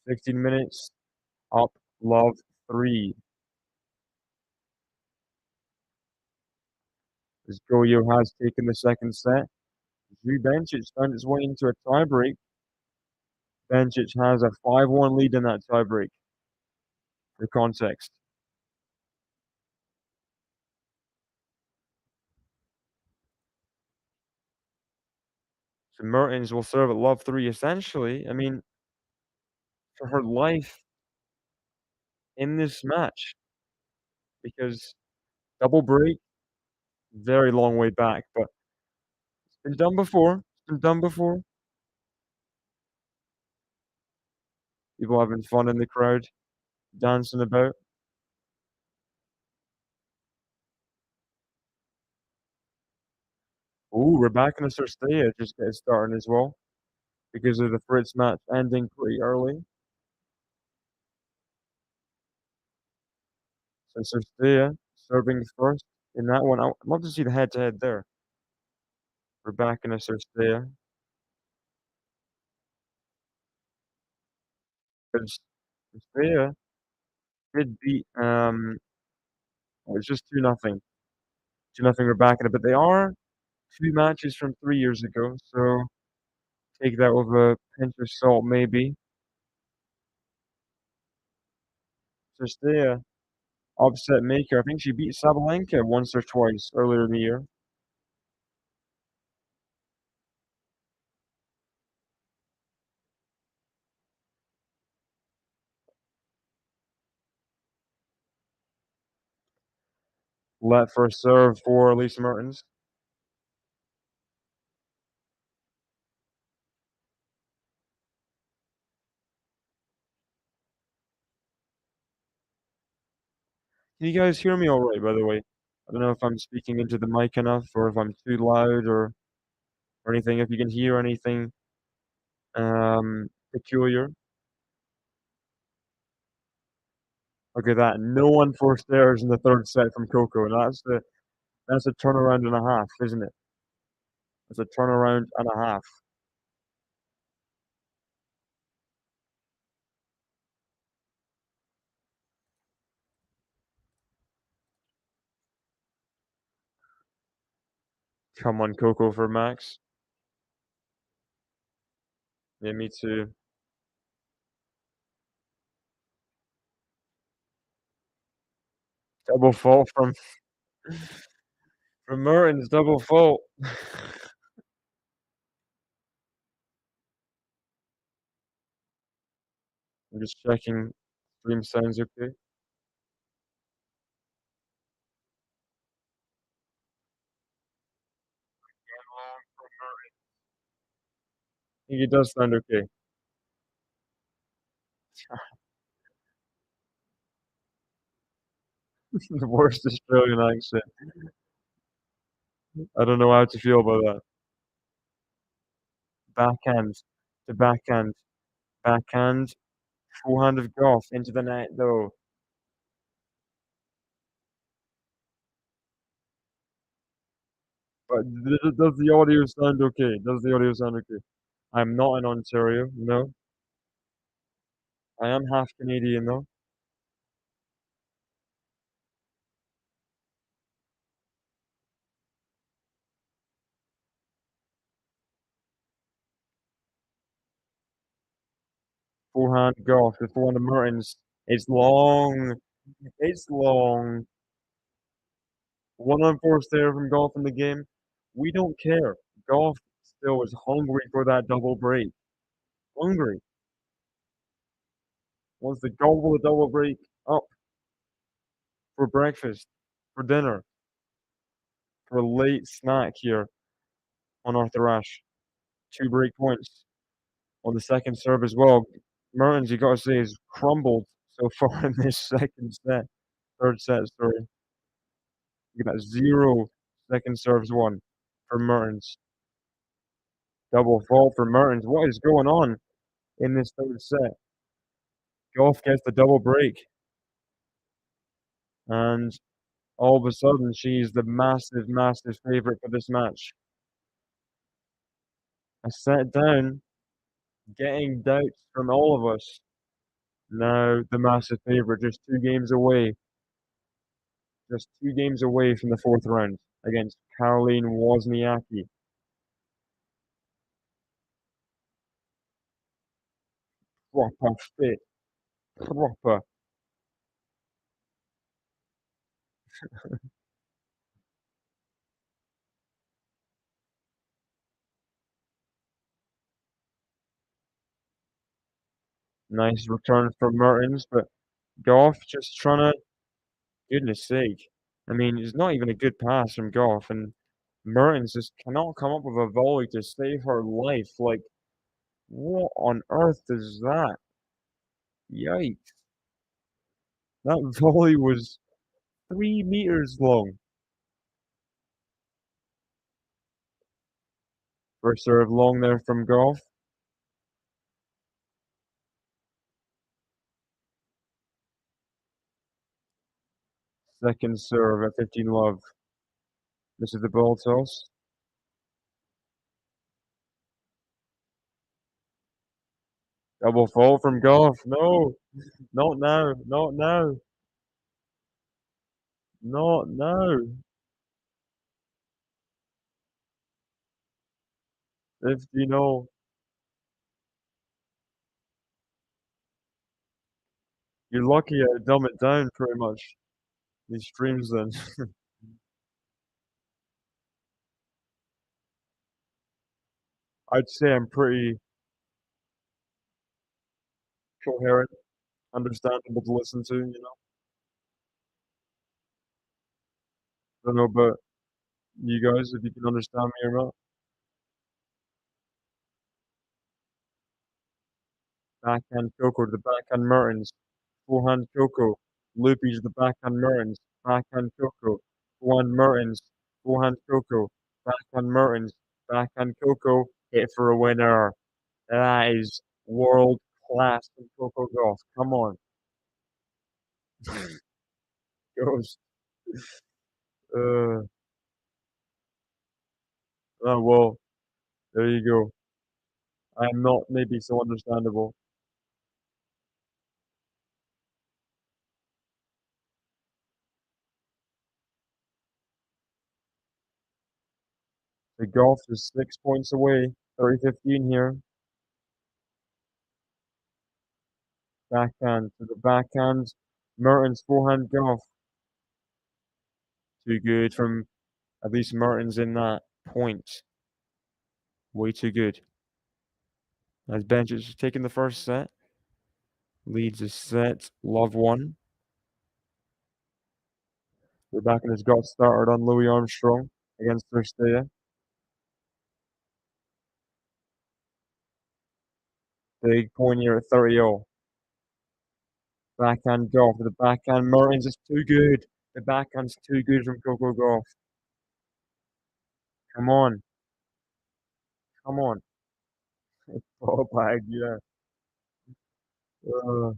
16 minutes. Up. Love 3. As Goyo has taken the second set. Bencic found its way into a tiebreak. Bencic has a 5-1 lead in that tiebreak. For context. So Mertens will serve at love 3 essentially. I mean, for her life in this match. Because double break, very long way back, but it's been done before. It's been done before. People having fun in the crowd, dancing about. Ooh, Rebecca and Cerstea just getting started as well because of the Fritz match ending pretty early. So Cerstea serving first in that one. I'd love to see the head-to-head there. Rebecca and Cerstea. Because Cerstea did beat, it was just 2-0. 2-0 Rebecca, but they are 2 matches from 3 years ago, so take that with a pinch of salt, maybe. Cerstea, upset maker. I think she beat Sabalenka once or twice earlier in the year. Let first serve for Elise Mertens. Can you guys hear me all right, by the way? I don't know if I'm speaking into the mic enough or if I'm too loud or anything. If you can hear anything peculiar. Look at that. No one forced errors in the third set from Coco, and that's a turnaround and a half, isn't it? That's a turnaround and a half. Come on, Coco for Max. Yeah, me too. Double fault from Mertens, double fault. I'm just checking stream sounds okay. I think it does sound okay. The worst Australian accent. I don't know how to feel about that. Backhand to backhand, backhand, forehand of Gauff into the net though. But does the audio sound okay? Does the audio sound okay? I'm not in Ontario, no. I am half Canadian though. Forehand Gauff, the forehand of Mertens. It's long. It's long. One unforced error from Gauff in the game. We don't care. Gauff still is hungry for that double break. Hungry. Wants to gobble the double break up for breakfast, for dinner, for a late snack here on Arthur Ashe. 2 break points on the second serve as well. Mertens, you gotta say, has crumbled so far in this third set, sorry. Look at that, 0 second serves won for Mertens. Double fault for Mertens. What is going on in this third set? Gauff gets the double break. And all of a sudden, she's the massive, massive favourite for this match. A set down, getting doubts from all of us. Now the massive favourite, just 2 games away. Just 2 games away from the 4th round against Caroline Wozniacki. Proper fit. Proper. Nice return from Mertens, but Gauff just trying to, goodness sake. I mean, it's not even a good pass from Gauff, and Mertens just cannot come up with a volley to save her life. Like, what on earth is that? Yikes. That volley was 3 meters long. First serve long there from Gauff. Second serve at 15 love. This is the ball toss. Double fault from Gauff. No, not now, not now, not now. 50-0. You're lucky I dumb it down pretty much. These streams then. I'd say I'm pretty coherent, understandable to listen to, you know? I don't know about you guys, if you can understand me or not. Backhand Coco to the backhand Mertens. Forehand Coco. Loopy to the backhand Mertens. Backhand Coco. Forehand Mertens. Forehand Coco. Backhand Mertens. Backhand Coco. Hit for a winner. That is world class from Coco Gauff. Come on. Goes. Uh, oh, well, there you go. I'm not maybe so understandable. The Gauff is 6 points away. 30-15 here. Backhand to the backhand. Mertens forehand Gauff. Too good from Elise Mertens in that point. Way too good. As Bench is taking the first set. Leads the set. Love 1. Rebecca has got started on Louis Armstrong against Thursday. Big point here at 30-0. Backhand Gauff. The backhand Mertens is too good. The backhand's too good from Coco Gauff. Come on. Come on. Ball bag, yeah. Uh,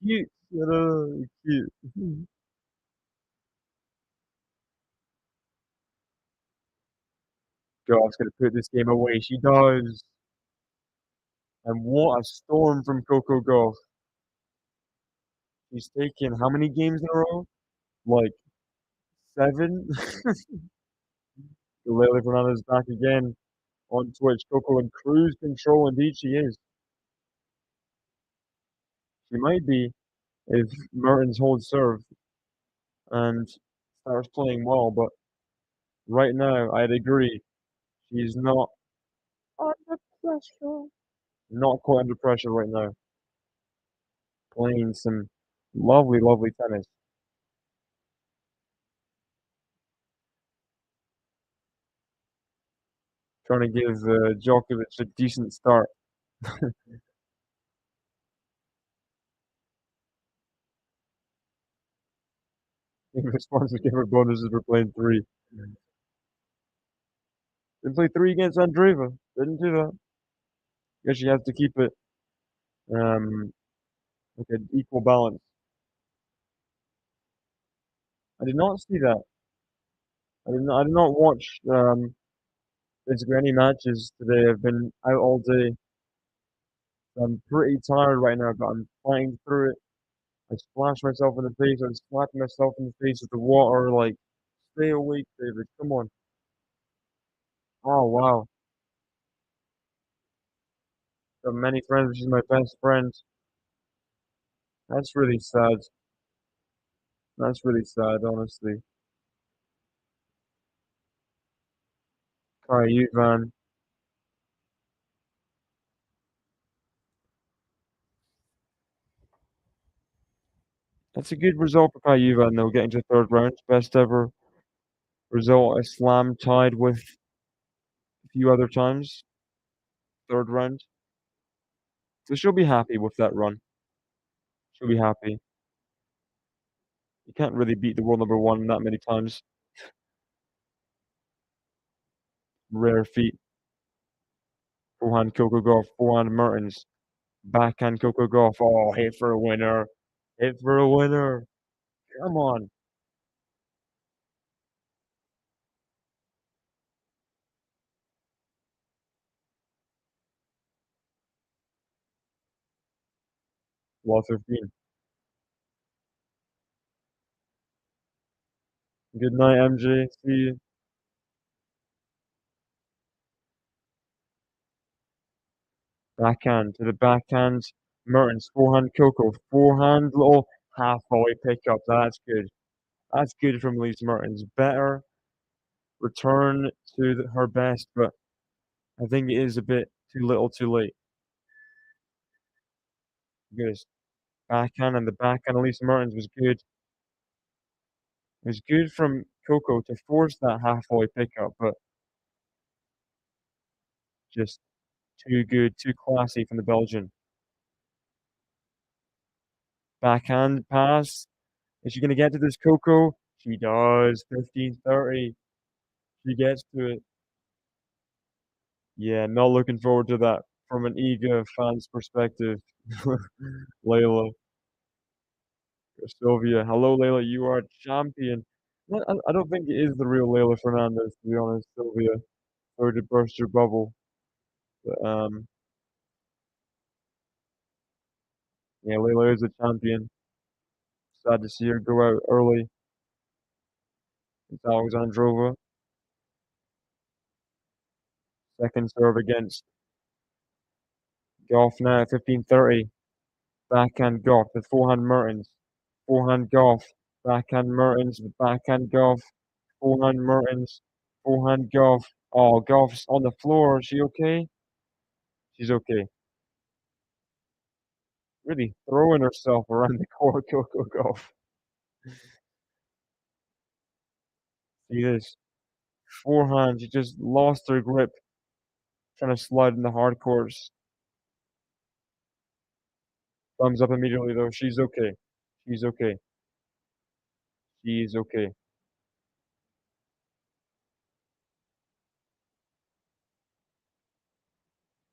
cute. Cute. Gauff's gonna put this game away. She does. And what a storm from Coco Gauff. She's taken how many games in a row? Like 7? Lily Fernandez back again on Twitch. Coco in cruise control, indeed she is. She might be if Mertens holds serve. and starts playing well, but right now, I'd agree, she's not under pressure. Not quite under pressure right now. Playing some lovely, lovely tennis. Trying to give Djokovic a decent start. If it's supposed to give her bonuses for playing 3. Didn't play 3 against Andreeva. Didn't do that. Guess you have to keep it like an equal balance. I did not see that. I did not watch basically any matches today. I've been out all day. I'm pretty tired right now, but I'm fighting through it. I splashed myself in the face. I was slapping myself in the face with the water. Like, stay awake, David. Come on. Oh wow. Got many friends. She's my best friend. That's really sad. That's really sad, honestly. Kai Van. That's a good result for Kai Van, though, getting to third round. Best ever result. A slam tied with a few other times. Third round. So she'll be happy with that run. She'll be happy. You can't really beat the world number one that many times. Rare feat. Forehand Coco Gauff. Forehand Mertens. Backhand Coco Gauff. Oh, hit for a winner. Hit for a winner. Come on. Lot 15. Good night, MJ. See you. Backhand to the backhand. Mertens. Forehand Coco. Forehand little half volley pickup. That's good. That's good from Elise Mertens. Better return to her best, but I think it is a bit too little too late. Good. Backhand and the backhand Elise Mertens was good. It was good from Coco to force that half volley pickup, but just too good, too classy from the Belgian. Backhand pass. Is she gonna get to this Coco? She does. 15-30. She gets to it. Yeah, not looking forward to that from an eager fan's perspective. Layla, Sylvia. Hello, Layla. You are a champion. I don't think it is the real Layla Fernandez, to be honest, Sylvia. Sorry to burst your bubble. But, yeah, Layla is a champion. Sad to see her go out early. It's Alexandrova. Second serve against Gauff now, 15-30. Backhand Gauff, the forehand Mertens. Forehand Gauff. Backhand Mertens, the backhand Gauff. Forehand Mertens. Forehand Gauff. Oh, Gauff's on the floor. Is she okay? She's okay. Really throwing herself around the court, Coco Gauff. See this. Forehand, she just lost her grip. Trying to slide in the hard courts. Thumbs up immediately, though. She's okay. She's okay. She's okay.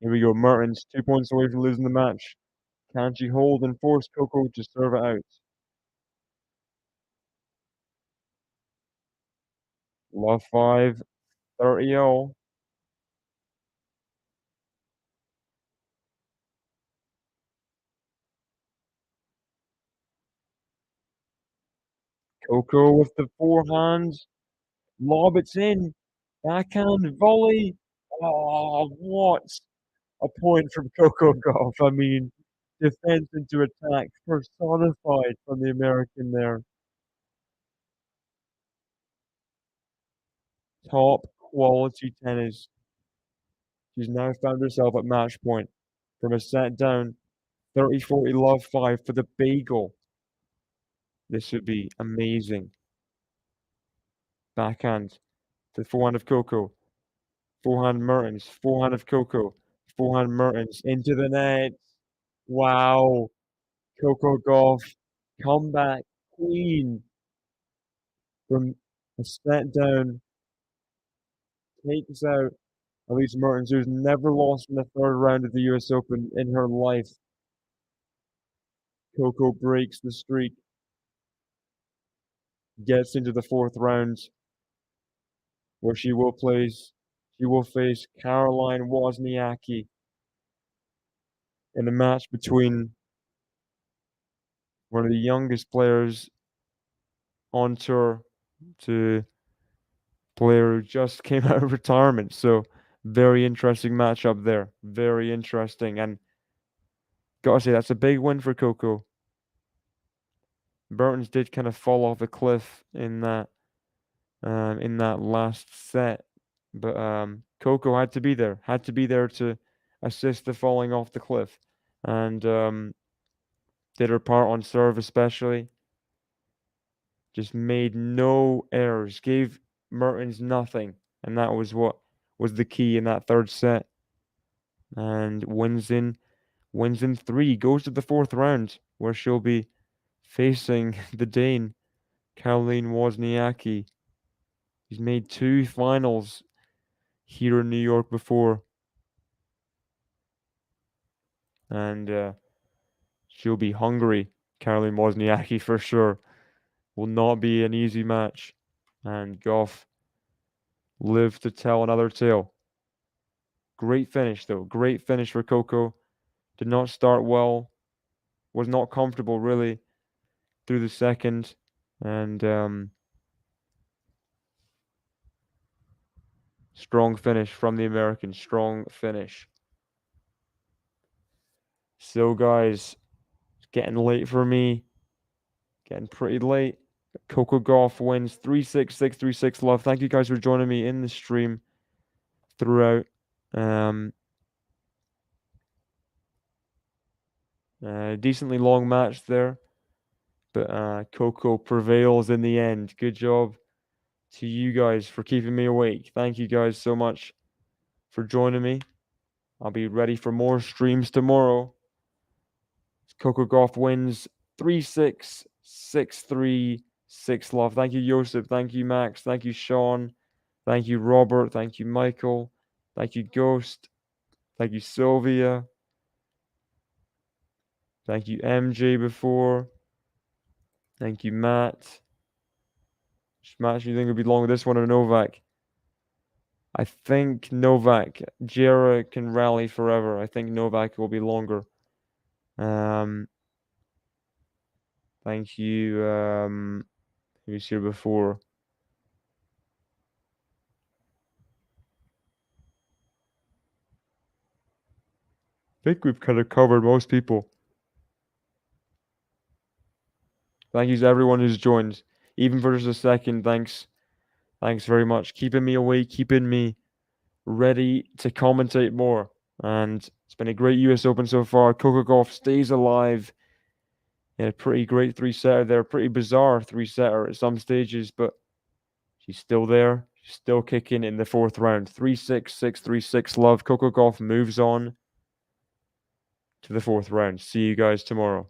Here we go. Mertens, 2 points away from losing the match. Can she hold and force Coco to serve it out? Love 5, 30 all. Coco with the forehand. Lob it's in. Backhand volley. Oh, what a point from Coco Gauff. I mean, defense into attack personified from the American there. Top quality tennis. She's now found herself at match point from a set down 30-40 love 5 for the bagel. This would be amazing. Backhand. The forehand of Coco. Forehand Mertens. Forehand of Coco. Forehand Mertens into the net. Wow. Coco Gauff. Comeback queen from a set down. Takes out Elise Mertens, who's never lost in the third round of the US Open in her life. Coco breaks the streak. Gets into the fourth round, where she will face Caroline Wozniacki in a match between one of the youngest players on tour to player who just came out of retirement. So very interesting matchup there. Very interesting. And gotta say, that's a big win for Coco. Mertens did kind of fall off the cliff in that last set. But Coco had to be there to assist the falling off the cliff. And did her part on serve especially. Just made no errors, gave Mertens nothing. And that was what was the key in that third set. And wins in 3, goes to the fourth round, where she'll be facing the Dane, Caroline Wozniacki. She's made 2 finals here in New York before. And she'll be hungry, Caroline Wozniacki, for sure. Will not be an easy match. And Gauff lived to tell another tale. Great finish, though. Great finish for Coco. Did not start well. Was not comfortable, really, through the second. And strong finish from the American. Strong finish. So, guys, it's getting late for me. Getting pretty late. Coco Gauff wins 3-6, 6-3, 6-love. Thank you guys for joining me in the stream throughout. Decently long match there, but Coco prevails in the end. Good job to you guys for keeping me awake. Thank you guys so much for joining me. I'll be ready for more streams tomorrow. Coco Gauff wins 3-6, 6-3, 6-love. Thank you, Joseph. Thank you, Max. Thank you, Sean. Thank you, Robert. Thank you, Michael. Thank you, Ghost. Thank you, Sylvia. Thank you, MJ before. Thank you, Matt. Which match do you think would be longer, this one or Novak? I think Novak. Jera can rally forever. I think Novak will be longer. Thank you. Who's here before? I think we've kind of covered most people. Thank you to everyone who's joined. Even for just a second, thanks. Thanks very much. Keeping me awake, keeping me ready to commentate more. And it's been a great US Open so far. Coco Gauff stays alive. Yeah, pretty great 3-setter there. Pretty bizarre 3-setter at some stages, but she's still there. She's still kicking in the fourth round. 3-6, 6-3, 6-love. Coco Gauff moves on to the fourth round. See you guys tomorrow.